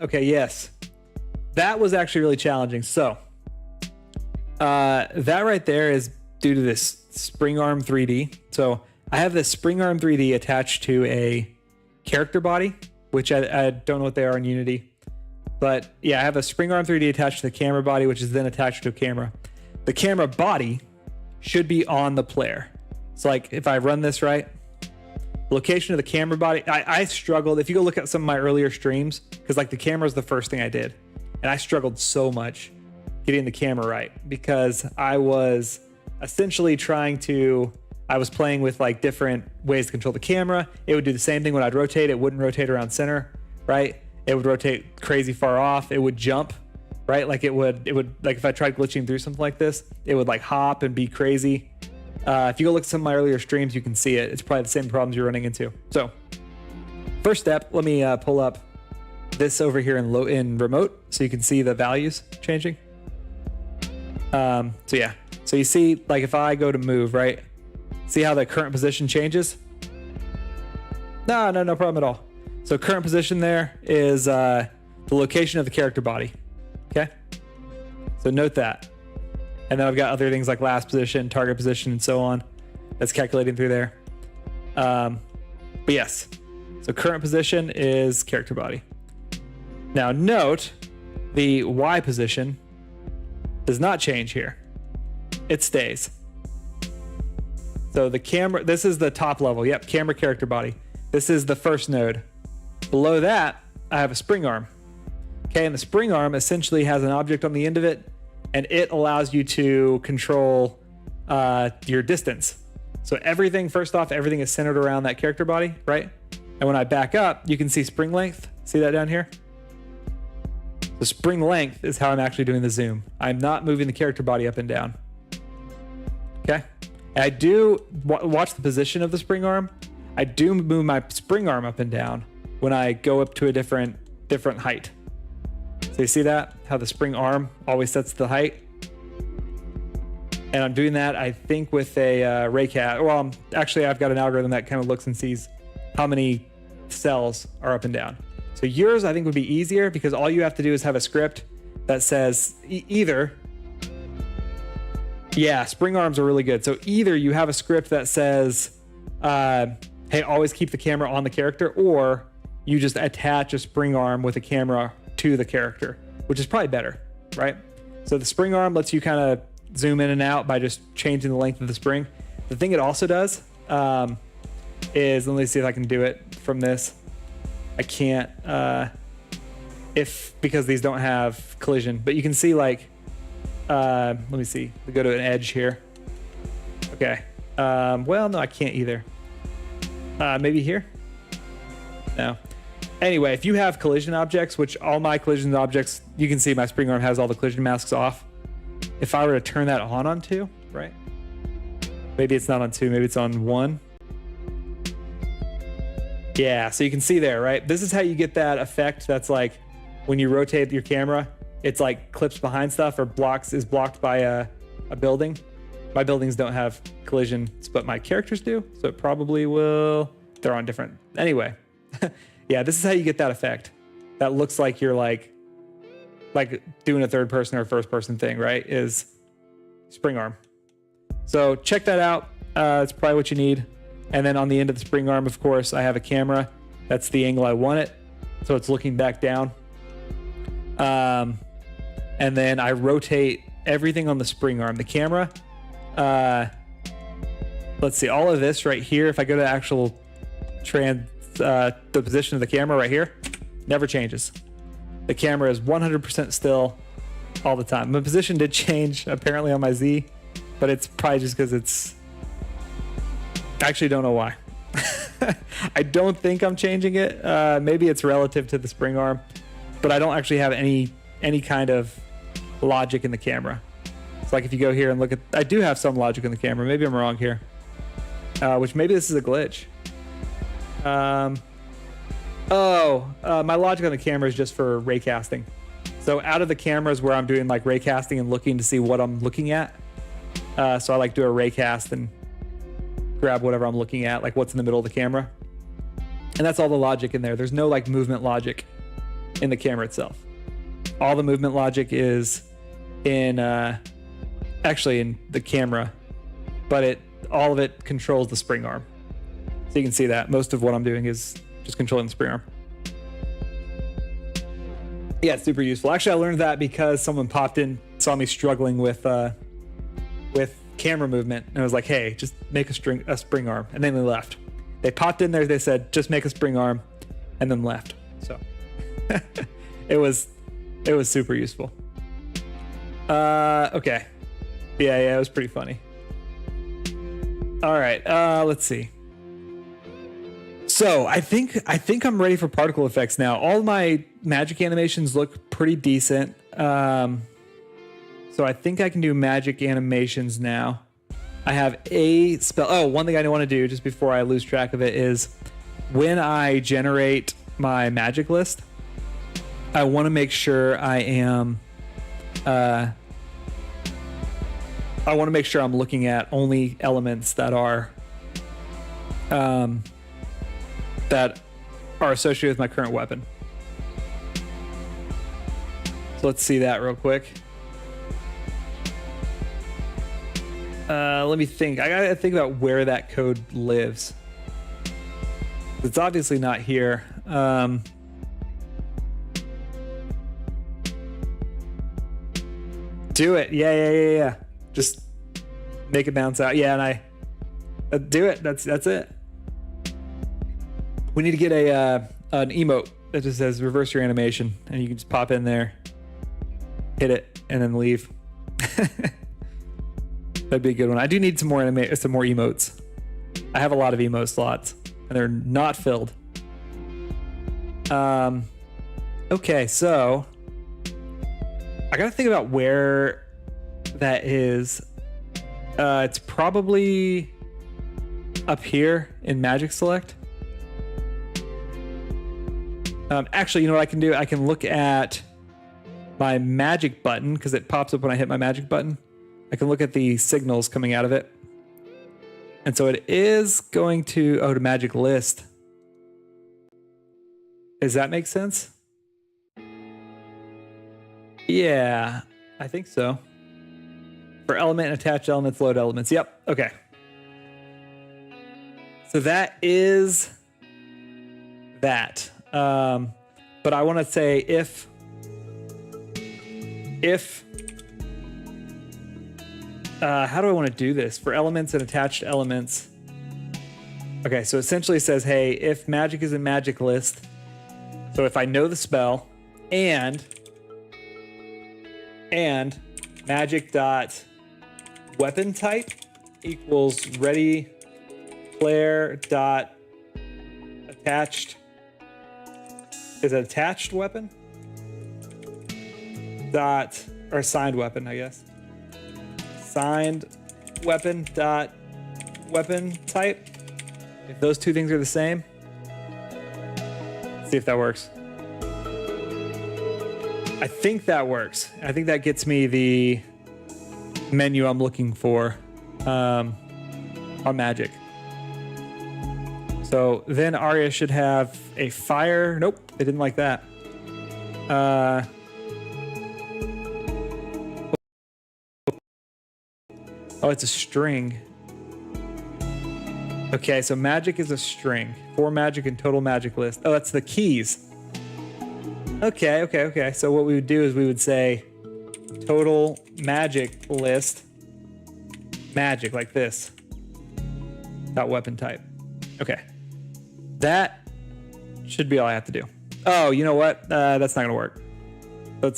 Okay, yes. That was actually really challenging. So, that right there is due to this spring arm 3D. So I have this spring arm 3D attached to a character body, which I don't know what they are in Unity. But yeah, I have a spring arm 3D attached to the camera body, which is then attached to a camera. The camera body should be on the player. So like if I run this right, location of the camera body, I struggled. If you go look at some of my earlier streams, because like the camera is the first thing I did, and I struggled so much getting the camera right because I was essentially I was playing with like different ways to control the camera. It would do the same thing when I'd rotate. It wouldn't rotate around center, right? It would rotate crazy far off. It would jump, right? Like it would like if I tried glitching through something like this, it would like hop and be crazy. If you go look at some of my earlier streams, you can see it. It's probably the same problems you're running into. So first step, let me pull up this over here in remote so you can see the values changing. So yeah, so you see like if I go to move, right? See how the current position changes? No problem at all. So current position there is the location of the character body. Okay. So note that. And then I've got other things like last position, target position, and so on. That's calculating through there. But yes, so current position is character body. Now note the Y position does not change here. It stays. So the camera, this is the top level. Yep, camera character body. This is the first node. Below that, I have a spring arm. Okay, and the spring arm essentially has an object on the end of it, and it allows you to control your distance. So everything, first off, everything is centered around that character body, right? And when I back up, you can see spring length. See that down here? The spring length is how I'm actually doing the zoom. I'm not moving the character body up and down. Okay? And I do watch the position of the spring arm. I do move my spring arm up and down when I go up to a different height. So you see that? How the spring arm always sets the height? And I'm doing that, I think, with a raycast. Well, actually, I've got an algorithm that kind of looks and sees how many cells are up and down. So yours, I think, would be easier because all you have to do is have a script that says either. Yeah, spring arms are really good. So either you have a script that says, hey, always keep the camera on the character, or you just attach a spring arm with a camera to the character, which is probably better, right? So the spring arm lets you kind of zoom in and out by just changing the length of the spring. The thing it also does is, let me see if I can do it from this. I can't, because these don't have collision, but you can see like, let me see, we go to an edge here. Okay. Well, no, I can't either. Maybe here? No. Anyway, if you have collision objects, which all my collision objects, you can see my spring arm has all the collision masks off. If I were to turn that on 2, right? Maybe it's not on 2, maybe it's on 1. Yeah, so you can see there, right? This is how you get that effect that's like when you rotate your camera, it's like clips behind stuff or is blocked by a building. My buildings don't have collisions, but my characters do, so it probably will. They're on different. Anyway, yeah, this is how you get that effect. That looks like you're like doing a third person or first person thing, right? Is spring arm. So check that out. It's probably what you need. And then on the end of the spring arm, of course, I have a camera. That's the angle I want it. So it's looking back down. And then I rotate everything on the spring arm. The camera, let's see, all of this right here, if I go to actual the position of the camera right here, never changes. The camera is 100% still all the time. My position did change apparently on my Z, but it's probably just because it's, I actually don't know why. I don't think I'm changing it. Maybe it's relative to the spring arm, but I don't actually have any kind of logic in the camera. It's like if you go here and look at, I do have some logic in the camera. Maybe I'm wrong here, which maybe this is a glitch. My logic on the camera is just for raycasting. So out of the cameras where I'm doing like raycasting and looking to see what I'm looking at. So I like do a raycast and grab whatever I'm looking at, like what's in the middle of the camera. And that's all the logic in there. There's no like movement logic in the camera itself. All the movement logic is in actually in the camera, but all of it controls the spring arm. So you can see that most of what I'm doing is just controlling the spring arm. Yeah, it's super useful. Actually, I learned that because someone popped in, saw me struggling with camera movement, and I was like, "Hey, just make a spring arm," and then they left. They popped in there. They said, "Just make a spring arm," and then left. So it was super useful. Okay, yeah, it was pretty funny. All right, let's see. So I think I'm ready for particle effects now. All my magic animations look pretty decent. So I think I can do magic animations now. I have a spell. Oh, one thing I want to do just before I lose track of it is when I generate my magic list, I want to make sure I am, I want to make sure I'm looking at only elements that are, associated with my current weapon. So let's see that real quick. Let me think. I gotta think about where that code lives. It's obviously not here. Do it. Yeah. Just make it bounce out. Yeah, and I do it. That's it. We need to get an emote that just says reverse your animation, and you can just pop in there, hit it, and then leave. That'd be a good one. I do need some more emotes. I have a lot of emote slots, and they're not filled. Okay, so I gotta think about where that is. It's probably up here in Magic Select. Actually, you know what I can do? I can look at my magic button because it pops up when I hit my magic button. I can look at the signals coming out of it. And so it is going to, to magic list. Does that make sense? Yeah, I think so. For element and attached elements, load elements. Yep, okay. So that is that. But I want to say if how do I want to do this for elements and attached elements? Okay, so essentially it says, hey, if magic is in magic list, so if I know the spell and magic dot weapon type equals ready player dot attached, is it attached weapon dot, or signed weapon, I guess. Signed weapon dot weapon type. If those two things are the same, see if that works. I think that works. I think that gets me the menu I'm looking for on magic. So then Arya should have a fire. Nope, they didn't like that. Oh, it's a string. Okay, so magic is a string. 4 magic and total magic list. Oh, that's the keys. Okay. So what we would do is we would say total magic list, magic like this. Dot weapon type. Okay. That should be all I have to do. Oh, you know what? That's not gonna work. I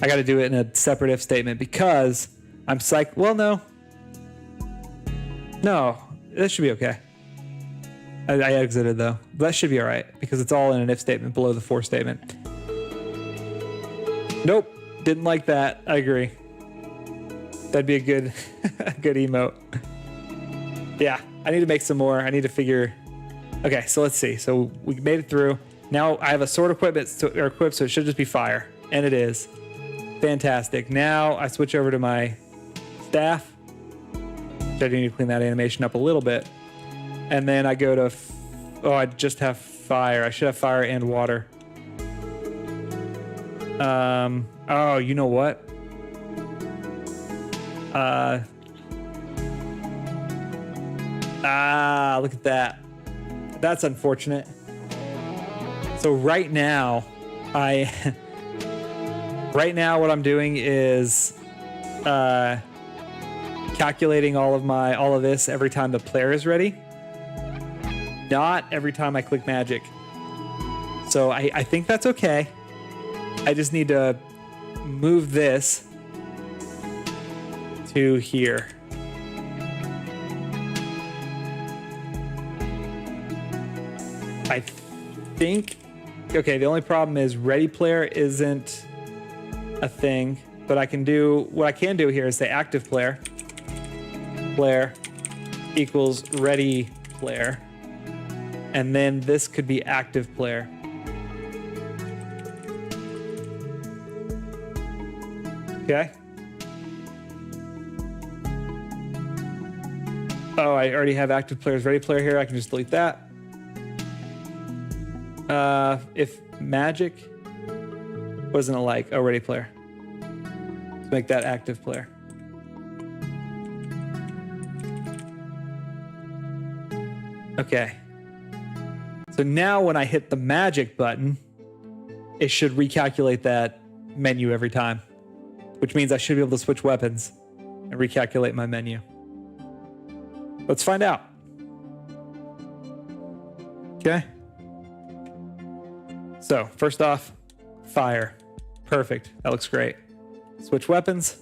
gotta do it in a separate if statement because I'm well, no, that should be okay. I exited though. That should be all right because it's all in an if statement below the for statement. Nope, didn't like that. I agree. That'd be a good, good emote. Yeah, I need to make some more. I need to figure. Okay, so let's see. So we made it through. Now I have a sword equipped, so it should just be fire, and it is. Fantastic. Now I switch over to my staff. I do need to clean that animation up a little bit. And then I go to, I just have fire. I should have fire and water. Oh, you know what? Look at that. That's unfortunate. So right now, what I'm doing is calculating all of this every time the player is ready, not every time I click magic. So I think that's okay. I just need to move this to here. I think, okay, the only problem is ready player isn't a thing, but what I can do here is say active player equals ready player, and then this could be active player. Okay. Oh, I already have active players, ready player here. I can just delete that. If magic wasn't alike, oh, ready player. Let's make that active player. Okay. So now when I hit the magic button, it should recalculate that menu every time, which means I should be able to switch weapons and recalculate my menu. Let's find out. Okay. So first off, fire. Perfect. That looks great. Switch weapons.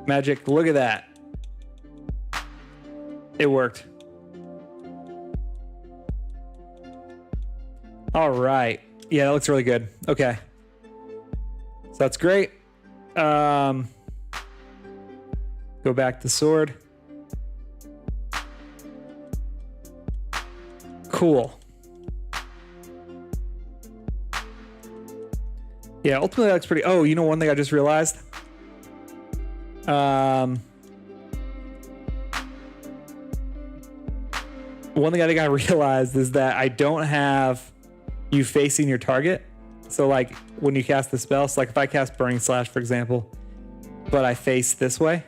Magic. Look at that. It worked. All right. Yeah, that looks really good. Okay. So that's great. Go back to sword. Cool. Yeah, ultimately that looks pretty. Oh, you know, one thing I just realized. One thing I think I realized is that I don't have you facing your target. So like when you cast the spell, so like if I cast Burning Slash, for example, but I face this way.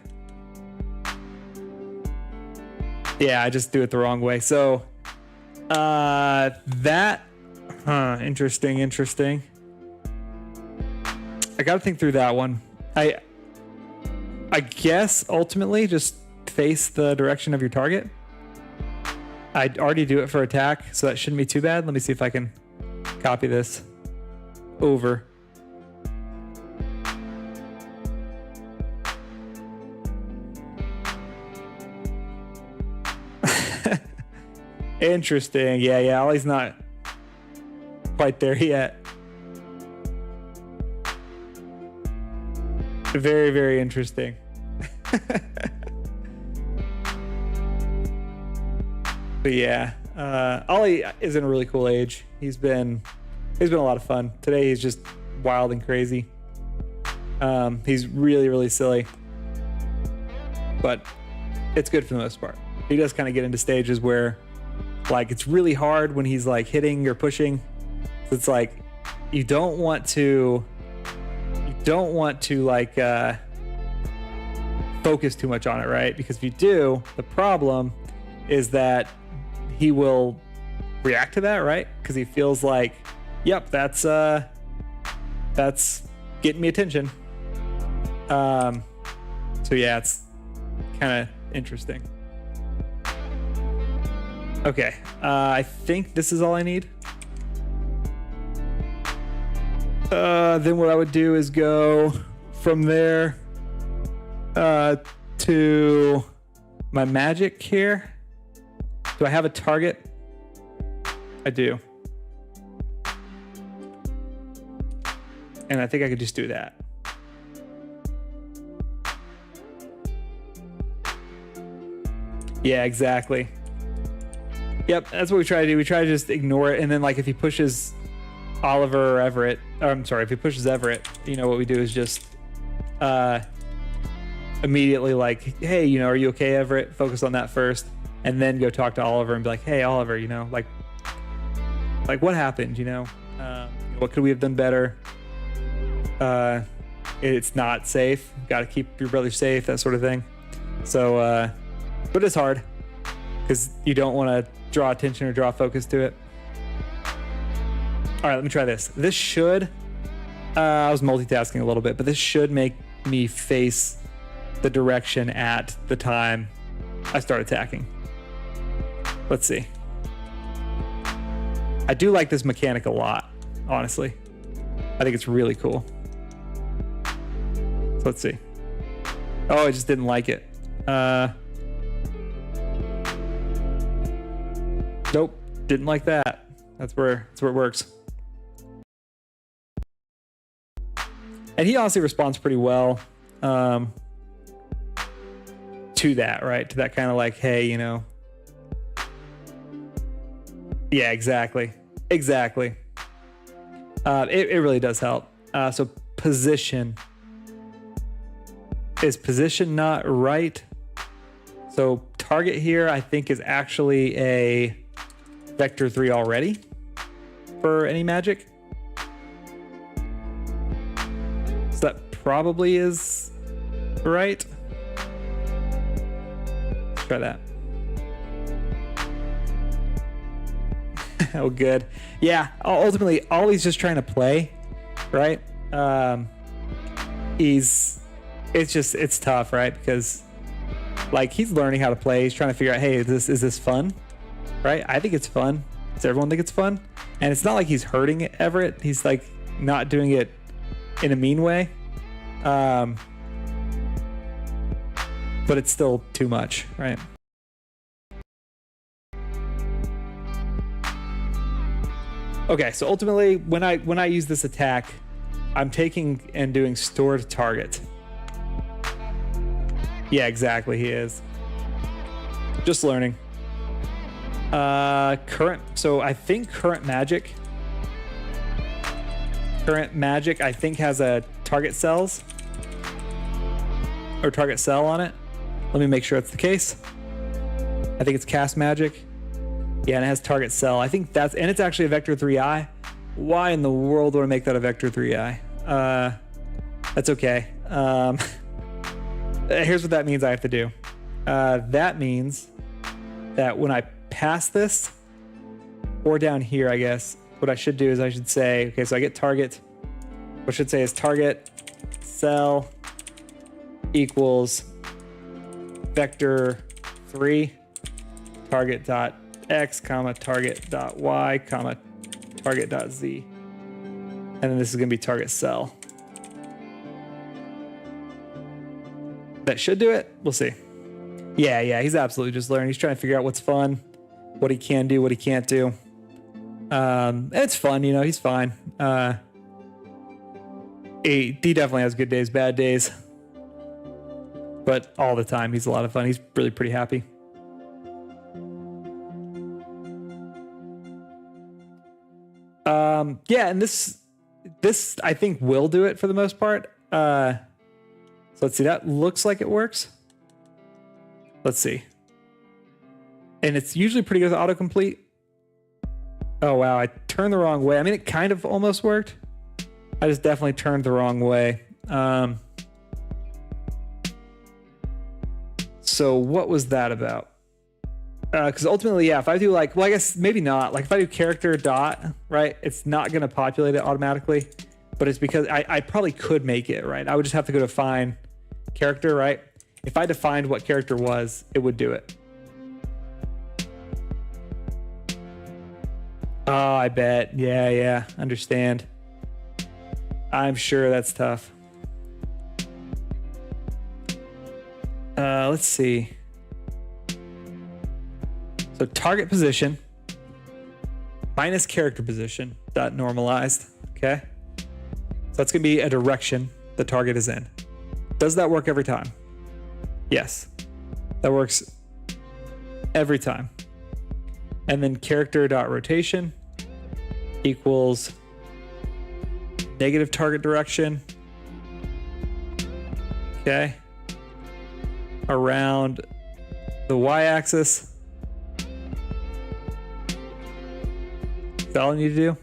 Yeah, I just do it the wrong way. So interesting. I gotta think through that one. I guess ultimately just face the direction of your target. I already do it for attack, so that shouldn't be too bad. Let me see if I can copy this over. Interesting. Yeah, Ollie's not quite there yet. Very, very interesting. But yeah, Ollie is in a really cool age. He's been a lot of fun. Today he's just wild and crazy. He's really, really silly, but it's good for the most part. He does kind of get into stages where like it's really hard when he's like hitting or pushing. It's like you don't want to like focus too much on it, right? Because if you do, the problem is that he will react to that, right? Because he feels like, yep, that's getting me attention. So yeah, it's kind of interesting. Okay, I think this is all I need. Then what I would do is go from there to my magic here. Do I have a target? I do. And I think I could just do that. Yeah, exactly. Yep, that's what we try to do. We try to just ignore it. And then like if he pushes Oliver or Everett, or I'm sorry, if he pushes Everett, you know, what we do is just immediately like, hey, you know, are you okay, Everett? Focus on that first. And then go talk to Oliver and be like, hey, Oliver, you know, like what happened, you know? What could we have done better? It's not safe. Got to keep your brother safe, that sort of thing. So, but it's hard because you don't want to draw attention or draw focus to it. All right, let me try this. This should, I was multitasking a little bit, but this should make me face the direction at the time I start attacking. Let's see. I do like this mechanic a lot, honestly. I think it's really cool. So let's see. Oh, I just didn't like it. Nope, didn't like that. That's where it works. And he honestly responds pretty well to that, right? To that kind of like, hey, you know. Yeah, exactly. Exactly. It really does help. So position. Is position not right? So target here, I think, is actually a vector 3 already for any magic. So that probably is right. Let's try that. Oh, good. Yeah, ultimately, all he's just trying to play, right? It's tough, right? Because like he's learning how to play. He's trying to figure out, hey, is this fun? Right? I think it's fun. Does everyone think it's fun? And it's not like he's hurting Everett. He's like not doing it in a mean way. But it's still too much, right? Okay, so ultimately, when I use this attack, I'm taking and doing stored target. Yeah, exactly, he is. Just learning. So I think current magic current magic, I think, has a target cells or target cell on it. Let me make sure that's the case. I think it's cast magic. Yeah, and it has target cell. I think that's, and it's actually a vector 3i. Why in the world would I make that a vector 3i? That's okay. Here's what that means I have to do. That means that when I pass this, or down here, I guess, what I should do is I should say, okay, so I get target. What I should say is target cell equals vector 3 target dot x comma target dot y comma target dot z, and then this is going to be target cell. That should do it. We'll see. Yeah, he's absolutely just learning. He's trying to figure out what's fun, what he can do, what he can't do. It's fun, you know, he's fine. He definitely has good days, bad days, but all the time he's a lot of fun. He's really pretty happy. Yeah, and this I think will do it for the most part. So let's see, that looks like it works. Let's see. And it's usually pretty good with autocomplete. Oh wow, I turned the wrong way. I mean, it kind of almost worked. I just definitely turned the wrong way. So what was that about? Because ultimately, yeah, if I do like, well, I guess maybe not. Like if I do character dot, right, it's not going to populate it automatically, but it's because I probably could make it, right? I would just have to go define character, right? If I defined what character was, it would do it. Oh, I bet. Yeah, understand. I'm sure that's tough. Let's see. So target position minus character position dot normalized. Okay. So that's going to be a direction the target is in. Does that work every time? Yes. That works every time. And then character dot rotation equals negative target direction. Okay. Around the y-axis. Is that all I need to do?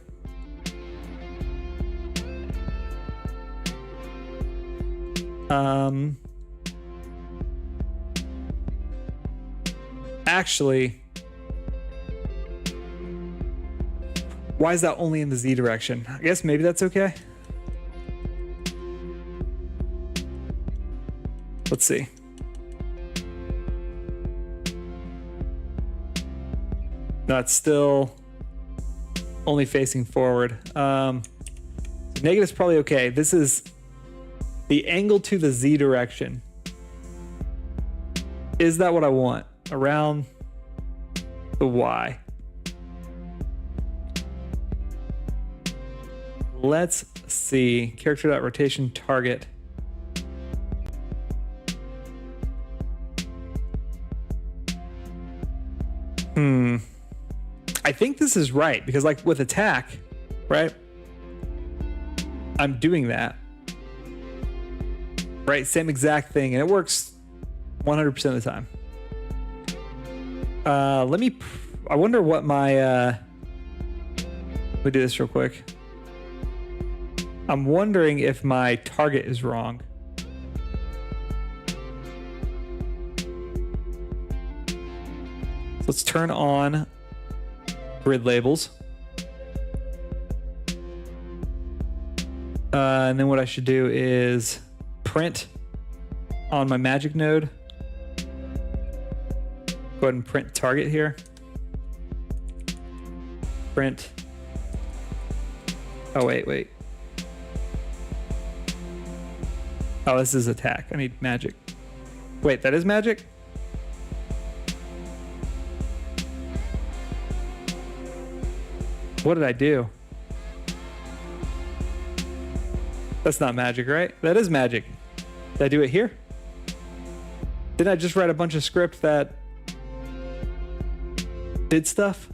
Actually, why is that only in the Z direction? I guess maybe that's okay. Let's see. No, it's still only facing forward. So negative's probably okay. This is the angle to the Z direction. Is that what I want? Around the Y. Let's see. Character.rotation target. I think this is right because like with attack, right? I'm doing that. Right? Same exact thing. And it works 100% of the time. I wonder what my, let me do this real quick. I'm wondering if my target is wrong. So let's turn on grid labels. And then what I should do is print on my magic node. Go ahead and print target here. Print. Oh, wait. Oh, this is attack. I need magic. Wait, that is magic? What did I do? That's not magic, right? That is magic. Did I do it here? Didn't I just write a bunch of script that did stuff?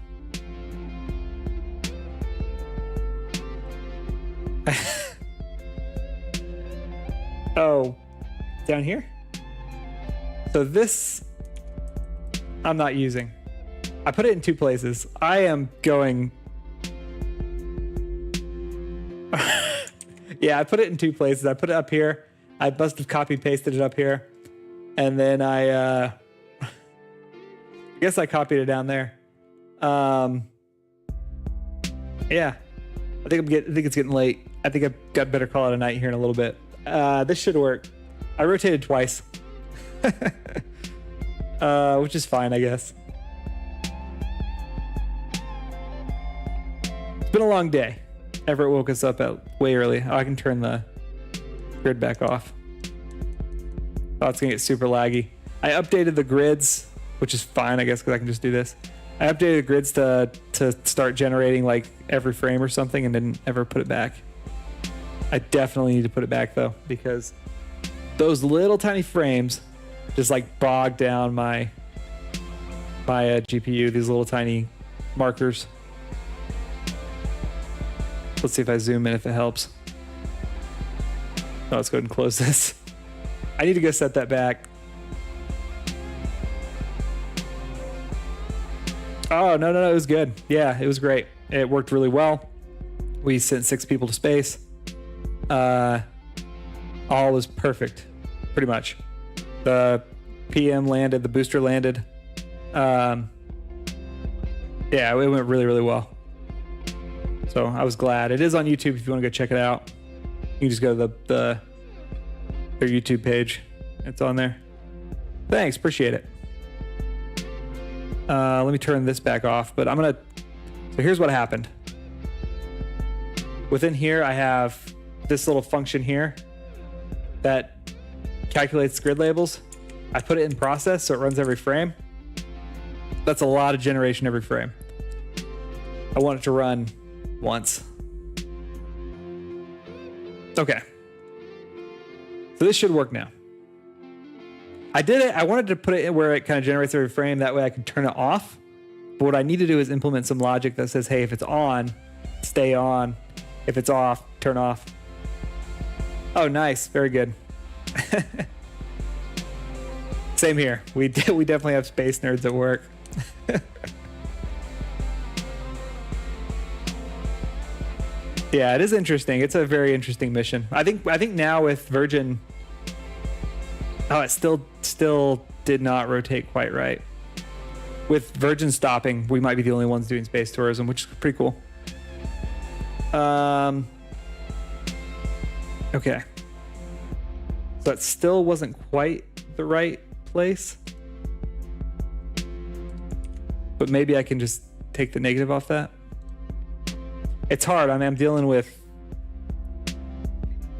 Oh, down here? So this, I'm not using. I put it in 2 places. I am going... Yeah, I put it in 2 places. I put it up here. I must have copy pasted it up here. And then I guess I copied it down there. Yeah. I think it's getting late. I think I've got better call it a night here in a little bit. This should work. I rotated twice. Which is fine, I guess. It's been a long day. Everett woke us up way early. Oh, I can turn the grid back off. Oh, it's gonna get super laggy. I updated the grids, which is fine, I guess, because I can just do this. I updated the grids to start generating like every frame or something, and didn't ever put it back. I definitely need to put it back though, because those little tiny frames just like bog down my GPU. These little tiny markers. Let's see if I zoom in if it helps. Oh, let's go ahead and close this. I need to go set that back. Oh, no, it was good. Yeah, it was great. It worked really well. We sent 6 people to space. All was perfect, pretty much. The PM landed, the booster landed. Yeah, it went really, really well. So I was glad. It is on YouTube if you want to go check it out. You can just go to their YouTube page. It's on there. Thanks, appreciate it. Let me turn this back off, but so here's what happened. Within here, I have this little function here that calculates grid labels. I put it in process, so it runs every frame. That's a lot of generation every frame. I want it to run once. Okay. So this should work now. I did it. I wanted to put it in where it kind of generates every frame. That way I can turn it off. But what I need to do is implement some logic that says, hey, if it's on, stay on. If it's off, turn off. Oh, nice. Very good. Same here. We definitely have space nerds at work. Yeah, it is interesting. It's a very interesting mission. I think now with Virgin, it still did not rotate quite right. With Virgin stopping, we might be the only ones doing space tourism, which is pretty cool. Okay. So it still wasn't quite the right place. But maybe I can just take the negative off that. It's hard. I mean, I'm dealing with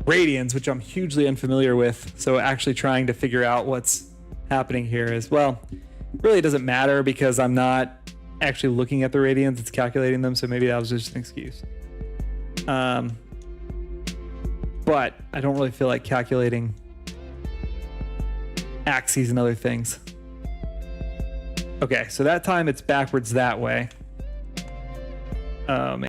radians, which I'm hugely unfamiliar with. So actually trying to figure out what's happening here is, well, really it doesn't matter because I'm not actually looking at the radians. It's calculating them. So maybe that was just an excuse. But I don't really feel like calculating axes and other things. Okay, so that time it's backwards that way. Oh, man.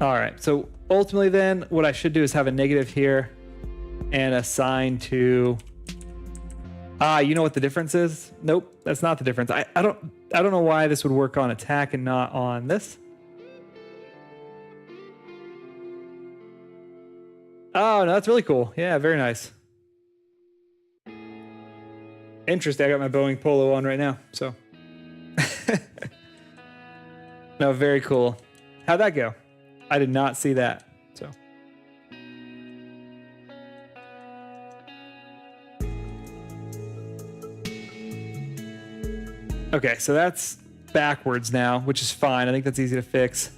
All right, so ultimately then what I should do is have a negative here and assign to, you know what the difference is? Nope, that's not the difference. I don't know why this would work on attack and not on this. Oh, no, that's really cool. Yeah, very nice. Interesting. I got my Boeing Polo on right now, so. No, very cool. How'd that go? I did not see that, so. Okay, so that's backwards now, which is fine. I think that's easy to fix.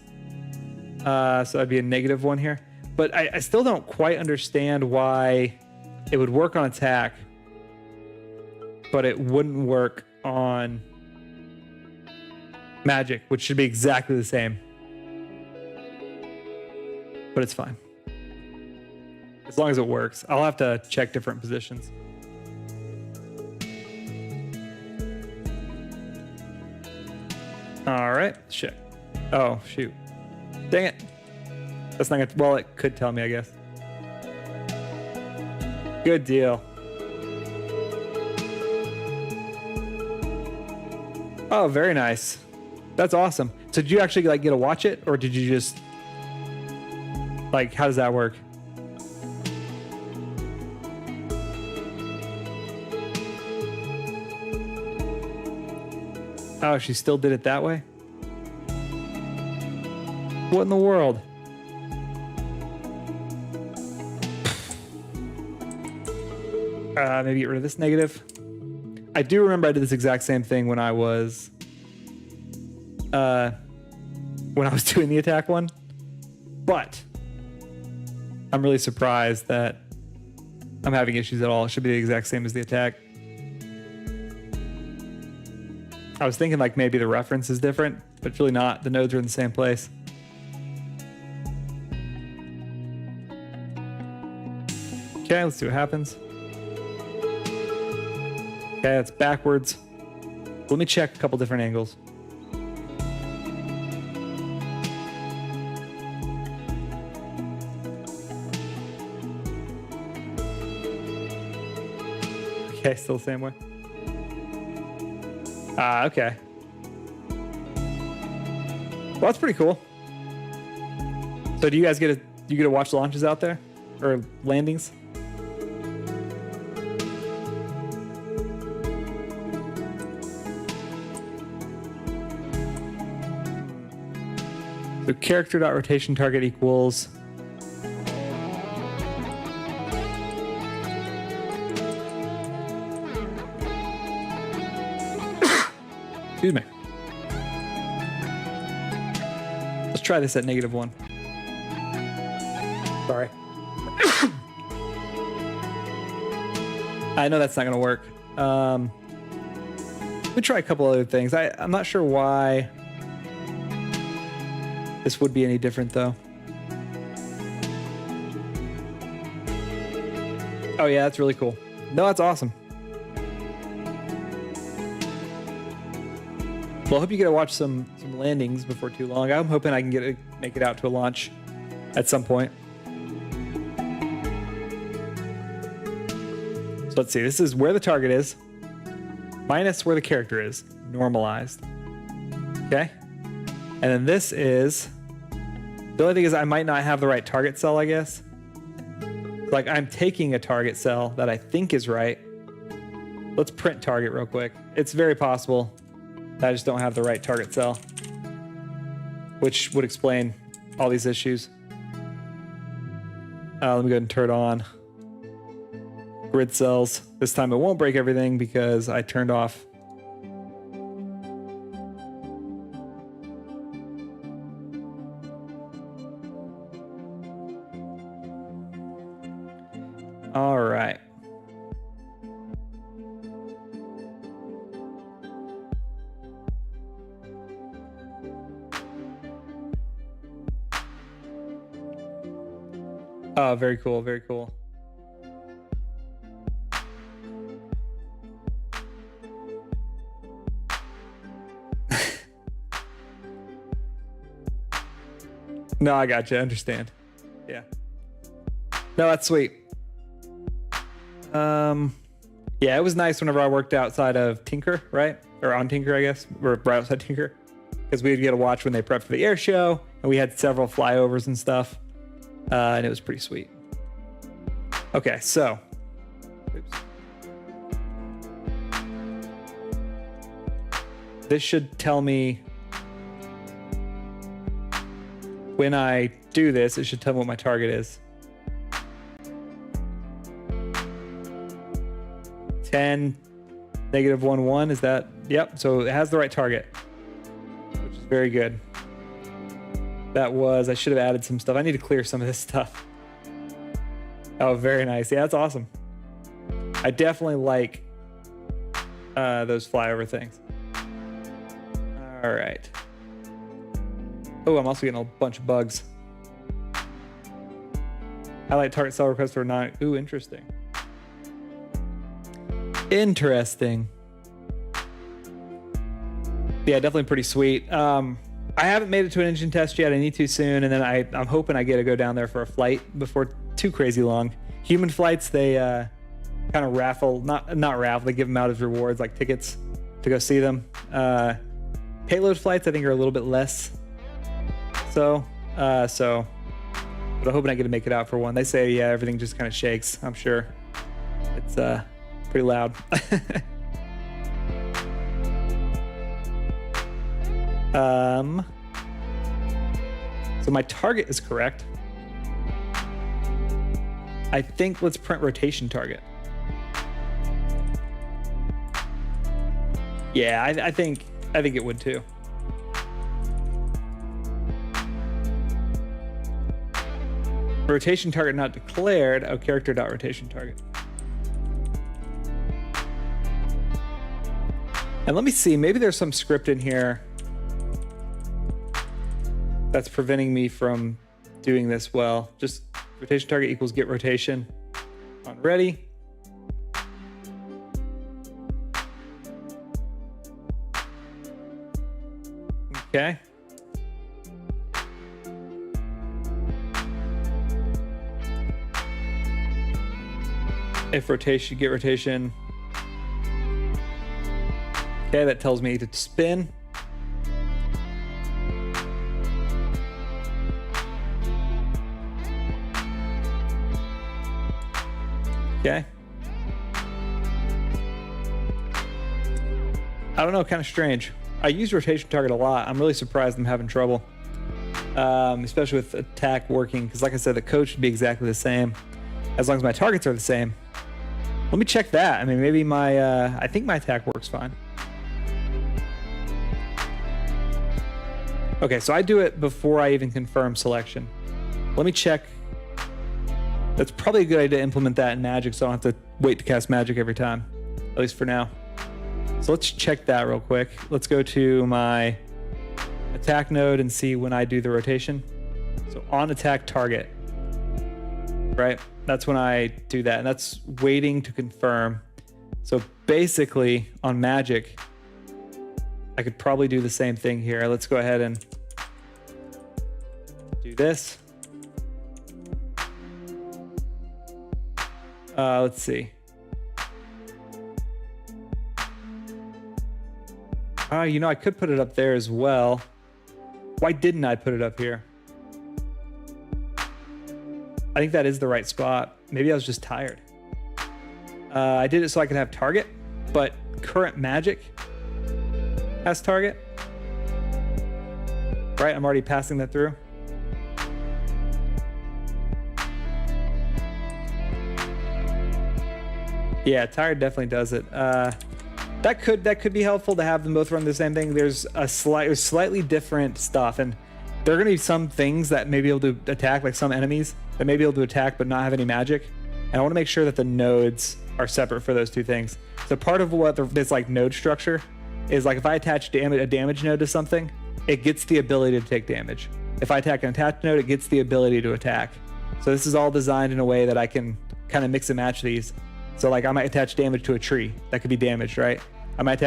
So that'd be a -1 here. But I still don't quite understand why it would work on attack, but it wouldn't work on magic, which should be exactly the same. But it's fine. As long as it works. I'll have to check different positions. All right, shit. Oh, shoot. Dang it. That's not gonna, well, it could tell me, I guess. Good deal. Oh, very nice. That's awesome. So did you actually like get to watch it, or did you just like, how does that work? Oh, she still did it that way? What in the world? Maybe get rid of this negative. I do remember I did this exact same thing when I was doing the attack one, but I'm really surprised that I'm having issues at all. It should be the exact same as the attack. I was thinking like maybe the reference is different, but it's really not. The nodes are in the same place. Okay, let's see what happens. Okay, that's backwards. Let me check a couple different angles. Okay, still the same way. Okay. Well, that's pretty cool. So do you guys get to watch launches out there? Or landings? So character.rotation target equals excuse me. Let's try this at -1. Sorry. I know that's not going to work. Let me try a couple other things. I'm not sure why this would be any different, though. Oh, yeah, that's really cool. No, that's awesome. Well, I hope you get to watch some landings before too long. I'm hoping I can make it out to a launch at some point. So let's see. This is where the target is, minus where the character is, normalized. Okay? And then this is... The only thing is I might not have the right target cell, I guess. Like, I'm taking a target cell that I think is right. Let's print target real quick. It's very possible that I just don't have the right target cell, which would explain all these issues. Let me go ahead and turn it on. Grid cells. This time it won't break everything because I turned off. All right. Oh, very cool, very cool. No, I got you. I understand. Yeah. No, that's sweet. Yeah, it was nice whenever I worked outside of Tinker, right? Or on Tinker, I guess. Or right outside Tinker. Because we'd get to watch when they prepped for the air show. And we had several flyovers and stuff. And it was pretty sweet. Okay, so. Oops. This should tell me. When I do this, it should tell me what my target is. 10, -1, 1, is that? Yep, so it has the right target, which is very good. That was, I should have added some stuff. I need to clear some of this stuff. Oh, very nice. Yeah, that's awesome. I definitely like those flyover things. All right. Oh, I'm also getting a bunch of bugs. Highlight target cell request for 9. Ooh, interesting. Interesting. Yeah, definitely pretty sweet. I haven't made it to an engine test yet. I need to soon, and then I'm hoping I get to go down there for a flight before too crazy long. Human flights, they kind of raffle, not raffle, they give them out as rewards, like tickets to go see them. Payload flights, I think, are a little bit less. But I'm hoping I get to make it out for one. They say, yeah, everything just kind of shakes. I'm sure it's pretty loud. So my target is correct. I think let's print rotation target. Yeah, I think it would too. Rotation target not declared. Oh, character dot rotation target. And let me see, maybe there's some script in here that's preventing me from doing this well. Just rotation target equals get rotation on ready. Okay. If rotation, get rotation. Okay, that tells me to spin. Okay. I don't know, kind of strange. I use rotation target a lot. I'm really surprised I'm having trouble, especially with attack working, because like I said, the code should be exactly the same as long as my targets are the same. Let me check that. I mean, maybe I think my attack works fine. Okay, so I do it before I even confirm selection. Let me check. That's probably a good idea to implement that in Magic, so I don't have to wait to cast Magic every time, at least for now. So let's check that real quick. Let's go to my attack node and see when I do the rotation. So on attack target, right? That's when I do that, and that's waiting to confirm. So basically on Magic, I could probably do the same thing here. Let's go ahead and do this. Let's see. You know, I could put it up there as well. Why didn't I put it up here? I think that is the right spot. Maybe I was just tired. I did it so I could have target, but current Magic has target. Right, I'm already passing that through. Yeah, tired definitely does it. That could be helpful to have them both run the same thing. There's slightly different stuff, and there are going to be some things that may be able to attack, like some enemies that may be able to attack but not have any magic. And I want to make sure that the nodes are separate for those two things. So part of what this like node structure is, like if I attach a damage node to something, it gets the ability to take damage. If I attack an attached node, it gets the ability to attack. So this is all designed in a way that I can kind of mix and match these. So like I might attach damage to a tree that could be damaged, right? I might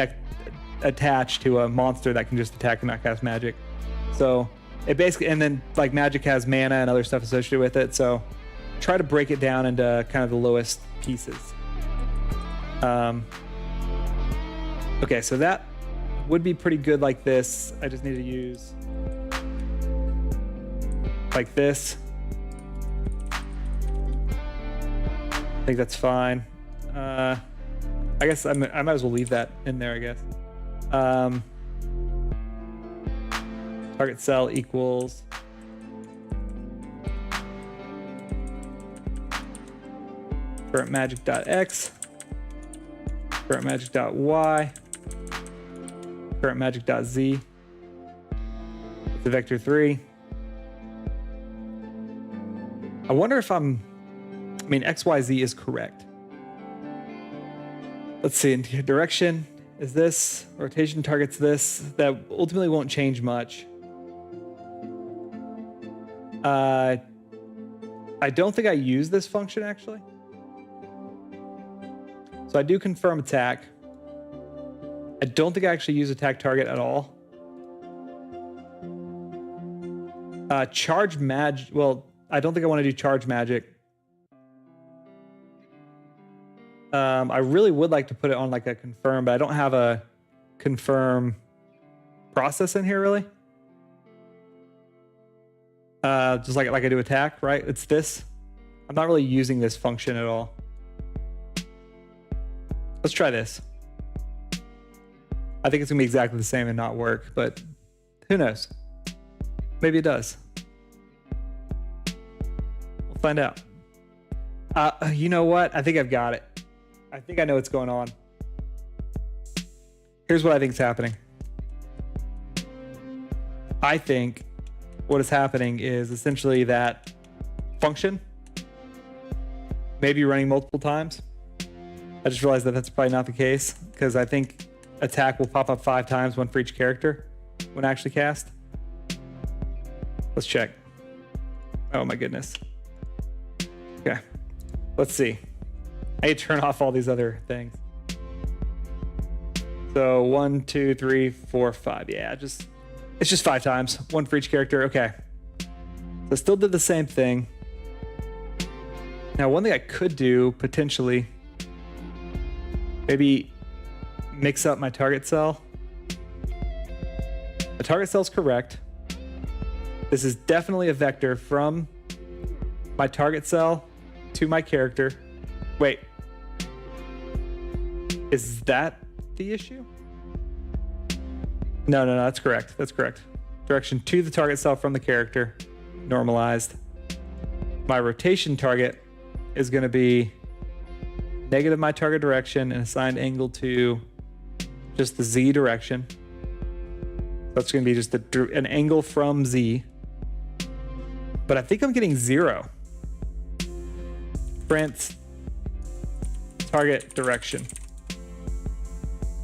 attach to a monster that can just attack and not cast magic. So it basically, and then like magic has mana and other stuff associated with it. So try to break it down into kind of the lowest pieces. Okay, so that would be pretty good like this. I just need to use like this. I think that's fine. I guess I might as well leave that in there, I guess. Target cell equals current magic.x, current magic.y, current magic.z. It's a vector 3. I wonder if XYZ is correct. Let's see, in direction is this, rotation targets this. That ultimately won't change much. I don't think I use this function actually. So I do confirm attack. I don't think I actually use attack target at all. Charge magic. Well, I don't think I want to do charge magic. I really would like to put it on like a confirm, but I don't have a confirm process in here really. Just like I do attack, right? It's this. I'm not really using this function at all. Let's try this. I think it's gonna be exactly the same and not work, but who knows? Maybe it does. We'll find out. You know what? I think I've got it. I think I know what's going on. Here's what I think is happening. I think what is happening is essentially that function may be running multiple times. I just realized that that's probably not the case because I think attack will pop up 5 times, one for each character when actually cast. Let's check. Oh my goodness. Okay, let's see. I need to turn off all these other things. So 1, 2, 3, 4, 5. Yeah, it's just 5 times, one for each character. Okay. So still did the same thing. Now, one thing I could do potentially, maybe mix up my target cell. The target cell's correct. This is definitely a vector from my target cell to my character. Wait. Is that the issue? No, that's correct. That's correct. Direction to the target cell from the character, normalized. My rotation target is going to be negative my target direction and assigned angle to just the Z direction. That's going to be just an angle from Z. But I think I'm getting 0. Print target direction.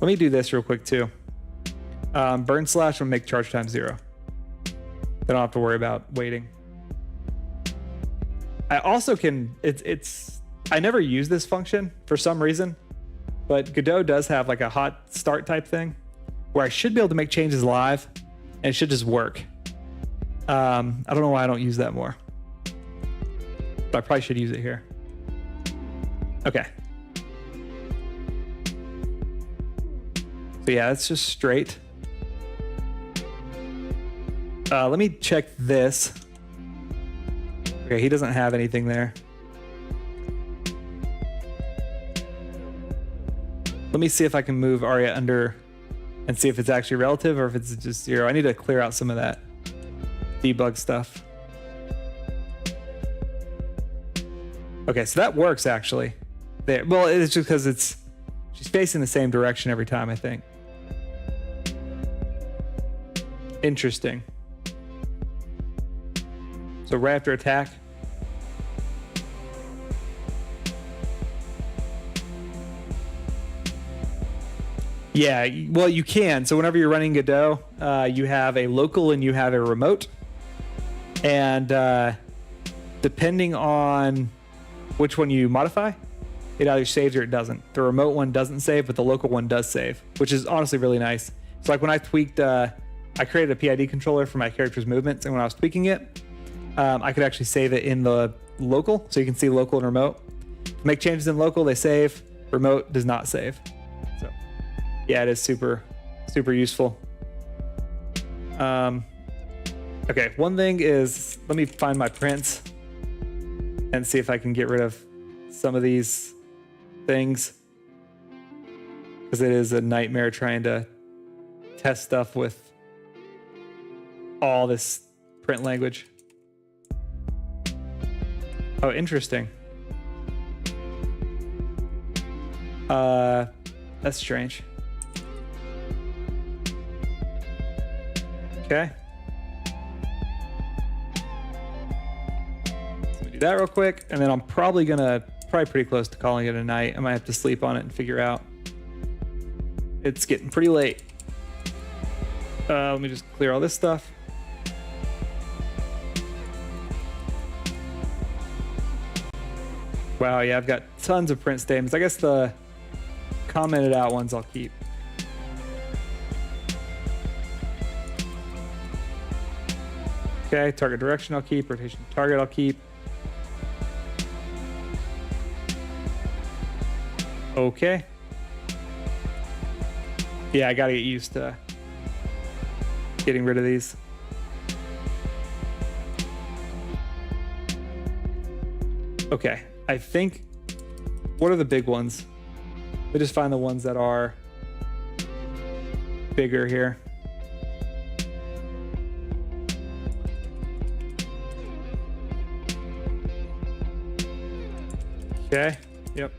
Let me do this real quick too. Burn slash will make charge time 0. I don't have to worry about waiting. I also can, I never use this function for some reason, but Godot does have like a hot start type thing where I should be able to make changes live and it should just work. I don't know why I don't use that more, but I probably should use it here. Okay. So yeah, it's just straight. Let me check this. Okay, he doesn't have anything there. Let me see if I can move Arya under and see if it's actually relative or if it's just 0. I need to clear out some of that debug stuff. Okay, so that works actually. There. Well, it's just because she's facing the same direction every time, I think. Interesting. So right after attack. Yeah, well, you can. So whenever you're running Godot, you have a local and you have a remote. And depending on which one you modify, it either saves or it doesn't. The remote one doesn't save, but the local one does save, which is honestly really nice. So like when I tweaked, I created a PID controller for my character's movements, and when I was tweaking it, I could actually save it in the local, so you can see local and remote. Make changes in local, they save. Remote does not save. So yeah, it is super, super useful. Okay, one thing is, let me find my prints and see if I can get rid of some of these things, because it is a nightmare trying to test stuff with all this print language. Oh, interesting. That's strange. Okay. Let me do that real quick, and then I'm probably pretty close to calling it a night. I might have to sleep on it and figure out. It's getting pretty late. Let me just clear all this stuff. Wow, yeah, I've got tons of print statements. I guess the commented out ones I'll keep. Okay, target direction I'll keep, rotation target I'll keep. Okay. Yeah, I gotta get used to getting rid of these. Okay, I think, what are the big ones? We just find the ones that are bigger here. Okay, yep.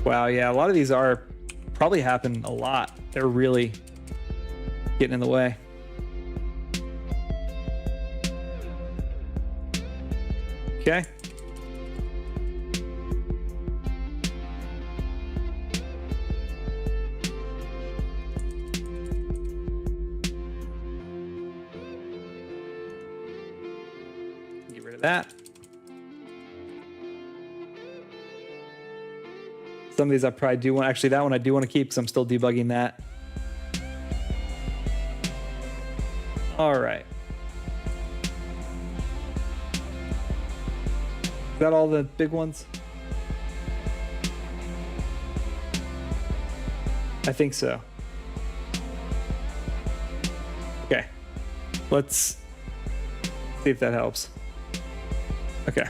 Wow, yeah, a lot of these are probably happen a lot. They're really getting in the way. Okay. Get rid of that. Some of these I probably do want, actually that one I do want to keep because I'm still debugging that. All right. Is that all the big ones? I think so. Okay. Let's see if that helps. Okay.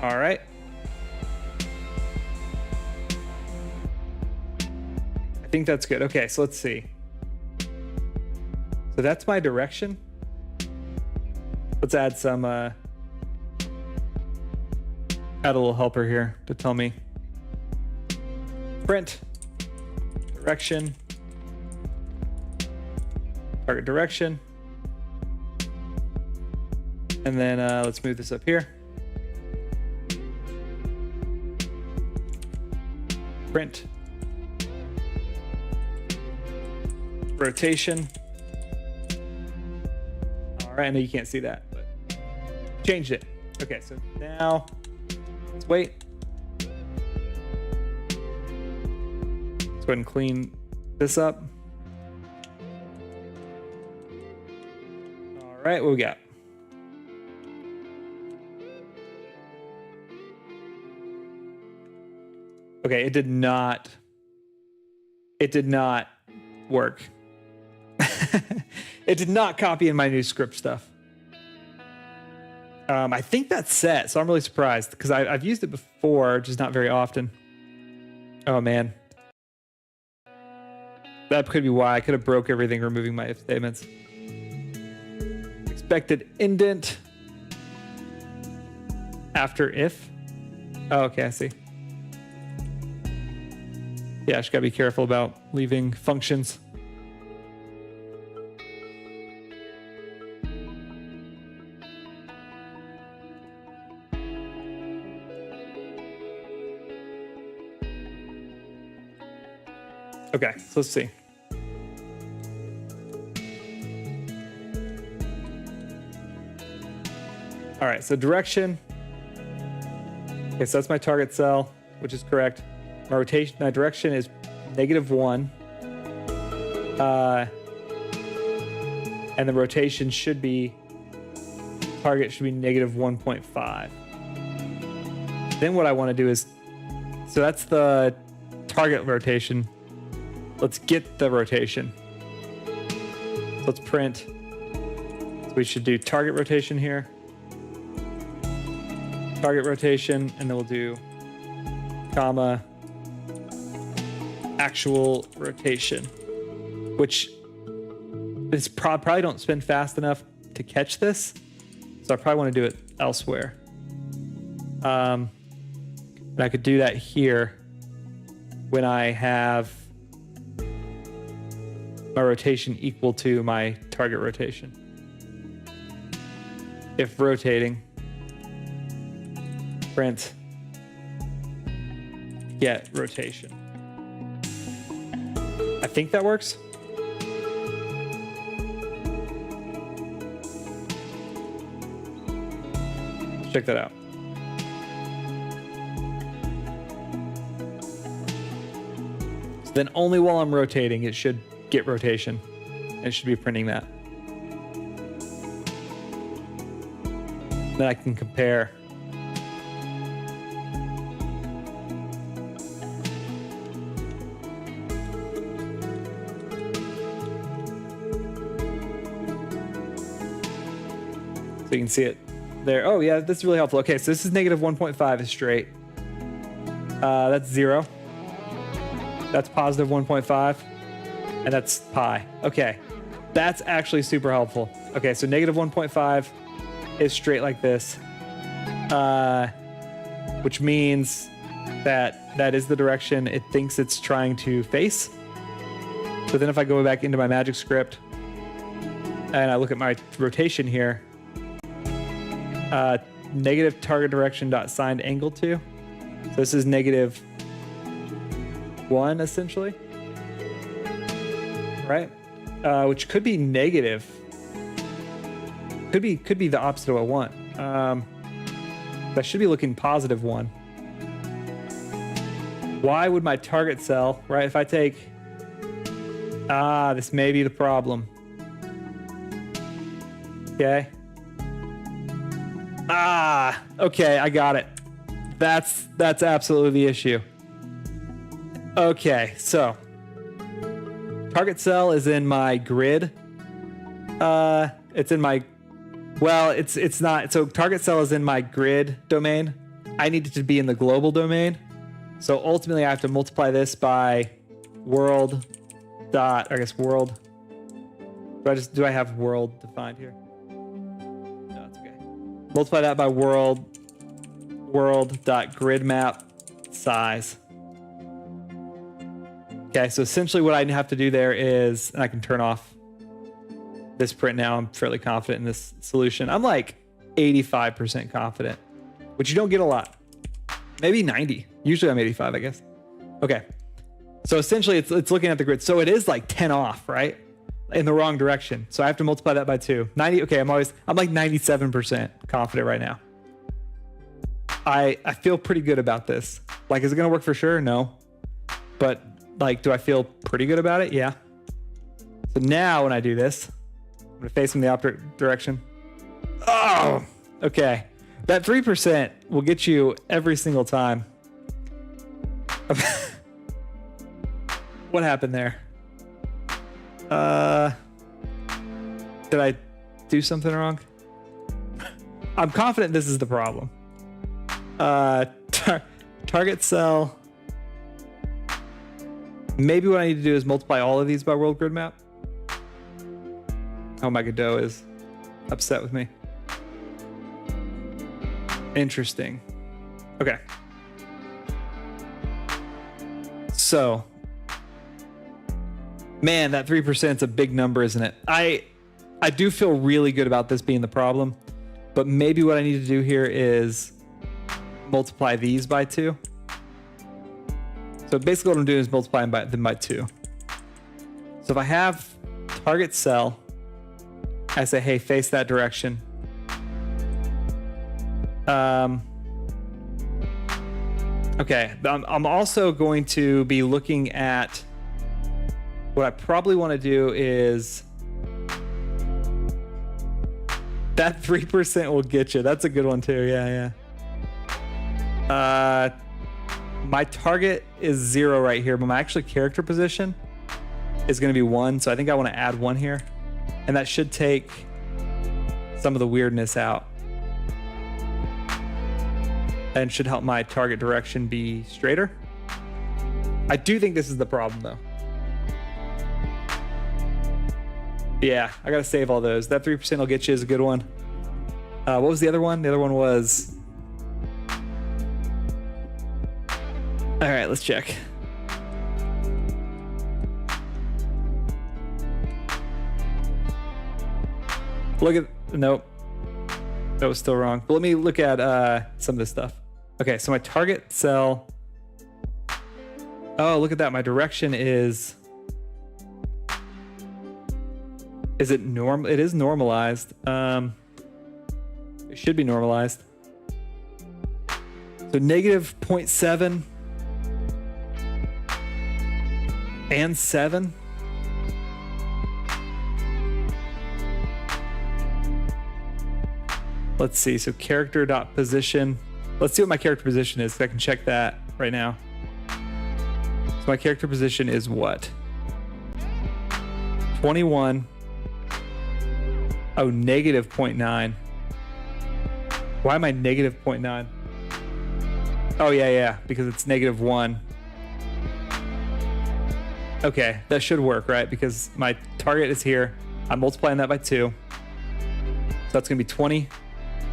All right. I think that's good. Okay, so let's see. So that's my direction. Let's add some, add a little helper here to tell me. Print, direction, target direction. And then let's move this up here. Print, rotation. All right, I know you can't see that, but changed it. Okay, so now let's wait. Let's go ahead and clean this up. All right, what we got? Okay, it did not work. It did not copy in my new script stuff. I think that's set, so I'm really surprised because I've used it before, just not very often. Oh man. That could be why I could have broke everything removing my if statements. Expected indent after if. Oh, okay, I see. Yeah, I just gotta be careful about leaving functions. Okay, so let's see. All right, so direction. Okay, so that's my target cell, which is correct. My rotation, my direction is -1. And the rotation should be, target should be -1.5. Then what I want to do is, so that's the target rotation. Let's get the rotation. Let's print. So we should do target rotation here. Target rotation, and then we'll do comma actual rotation, which is probably don't spin fast enough to catch this, so I probably want to do it elsewhere. And I could do that here when I have my rotation equal to my target rotation. If rotating, print get rotation. I think that works. Check that out. So then only while I'm rotating, it should get rotation. It should be printing that. Then I can compare. So you can see it there. Oh yeah, that's really helpful. Okay, so this is negative 1.5 is straight. That's 0. That's positive 1.5. And that's pi. Okay, that's actually super helpful. Okay, so negative 1.5 is straight like this, which means that that is the direction it thinks it's trying to face. So then if I go back into my magic script and I look at my rotation here, negative target direction dot signed angle to. So this is negative 1 essentially, right? Which could be negative. Could be the opposite of what I want. But I should be looking positive 1. Why would my target cell, right? If I take, this may be the problem. Okay. Okay, I got it. That's absolutely the issue. Okay, so target cell is in my grid. It's in my, well, it's not. So target cell is in my grid domain. I need it to be in the global domain. So ultimately I have to multiply this by world dot, I guess world. Do I have world defined here? No, it's okay. Multiply that by world dot grid map size. Okay, so essentially what I have to do there is, and I can turn off this print now. I'm fairly confident in this solution. I'm like 85% confident, which you don't get a lot. Maybe 90. Usually I'm 85, I guess. Okay. So essentially it's looking at the grid. So it is like 10 off, right? In the wrong direction. So I have to multiply that by 2. 90. Okay, I'm like 97% confident right now. I feel pretty good about this. Like, is it going to work for sure? No. But like, do I feel pretty good about it? Yeah. So now when I do this, I'm going to face in the opposite direction. Oh, okay. That 3% will get you every single time. What happened there? Did I do something wrong? I'm confident this is the problem. Target cell. Maybe what I need to do is multiply all of these by world grid map. Oh, my Godot is upset with me. Interesting. Okay. So, man, that 3% is a big number, isn't it? I do feel really good about this being the problem, but maybe what I need to do here is multiply these by 2. So basically what I'm doing is multiplying them by 2. So if I have target cell, I say, hey, face that direction. Okay, I'm also going to be looking at what I probably want to do is that 3% will get you. That's a good one too. Yeah. My target is 0 right here, but my actual character position is going to be 1. So I think I want to add 1 here, and that should take some of the weirdness out and should help my target direction be straighter. I do think this is the problem though. Yeah, I gotta save all those. That 3% will get you is a good one. What was the other one? The other one was... All right, let's check. Look at, nope. That was still wrong. But let me look at some of this stuff. Okay, so my target cell. Oh, look at that. My direction is it normal? It is normalized. It should be normalized. So negative 0.7 and 7. Let's see. So character dot position. Let's see what my character position is. So I can check that right now. So my character position is what? 21. Oh, negative 0.9. Why am I negative 0.9? Oh, yeah, because it's negative 1. Okay, that should work, right? Because my target is here. I'm multiplying that by 2. So that's going to be 20,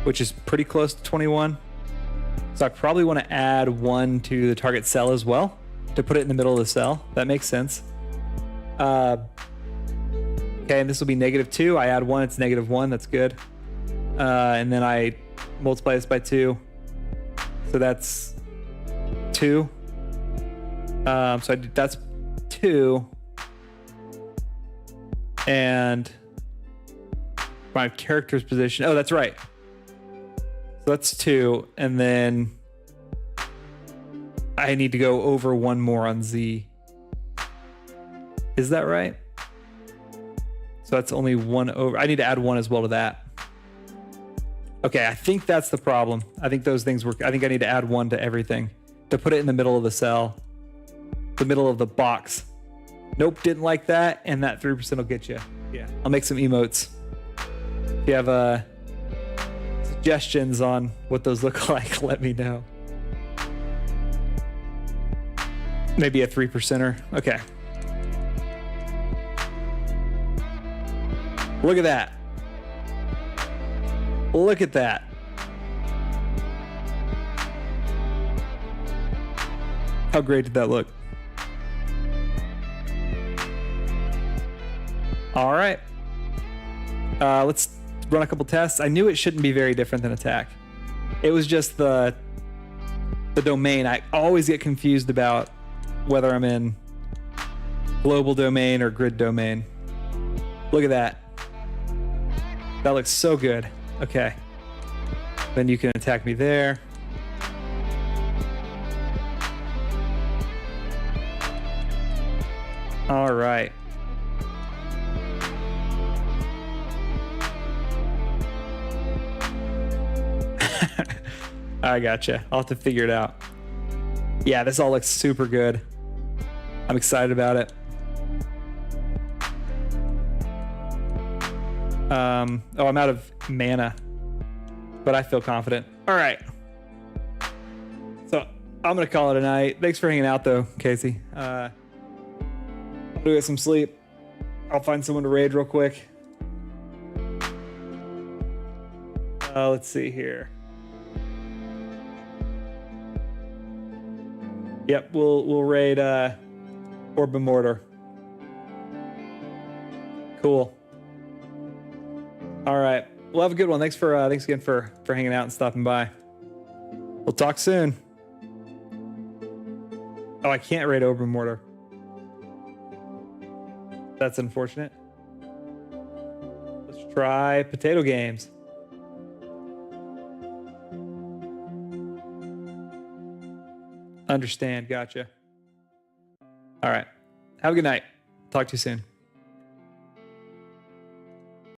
which is pretty close to 21. So I probably want to add 1 to the target cell as well to put it in the middle of the cell. That makes sense. Okay, and this will be negative 2. I add 1, it's negative 1. That's good. And then I multiply this by 2. So that's 2. So that's 2. And my character's position. Oh, that's right. So that's 2. And then I need to go over 1 more on Z. Is that right? So that's only 1 over. I need to add 1 as well to that. Okay, I think that's the problem. I think those things work. I think I need to add 1 to everything to put it in the middle of the cell, the middle of the box. Nope, didn't like that. And that 3% will get you. Yeah, I'll make some emotes. If you have suggestions on what those look like, let me know. Maybe a 3%er. Okay. Look at that. Look at that. How great did that look? All right. Let's run a couple tests. I knew it shouldn't be very different than attack. It was just the domain. I always get confused about whether I'm in global domain or grid domain. Look at that. That looks so good. Okay. Then you can attack me there. All right. I gotcha. I'll have to figure it out. Yeah, this all looks super good. I'm excited about it. Oh, I'm out of mana, but I feel confident. All right. So I'm going to call it a night. Thanks for hanging out though, Casey. I'm going to get some sleep. I'll find someone to raid real quick. Let's see here. Yep, we'll raid Orb of Mortar. Cool. All right. Well, have a good one. Thanks again for hanging out and stopping by. We'll talk soon. Oh, I can't raid Orb of Mortar. That's unfortunate. Let's try Potato Games. Understand. Gotcha. All right. Have a good night. Talk to you soon.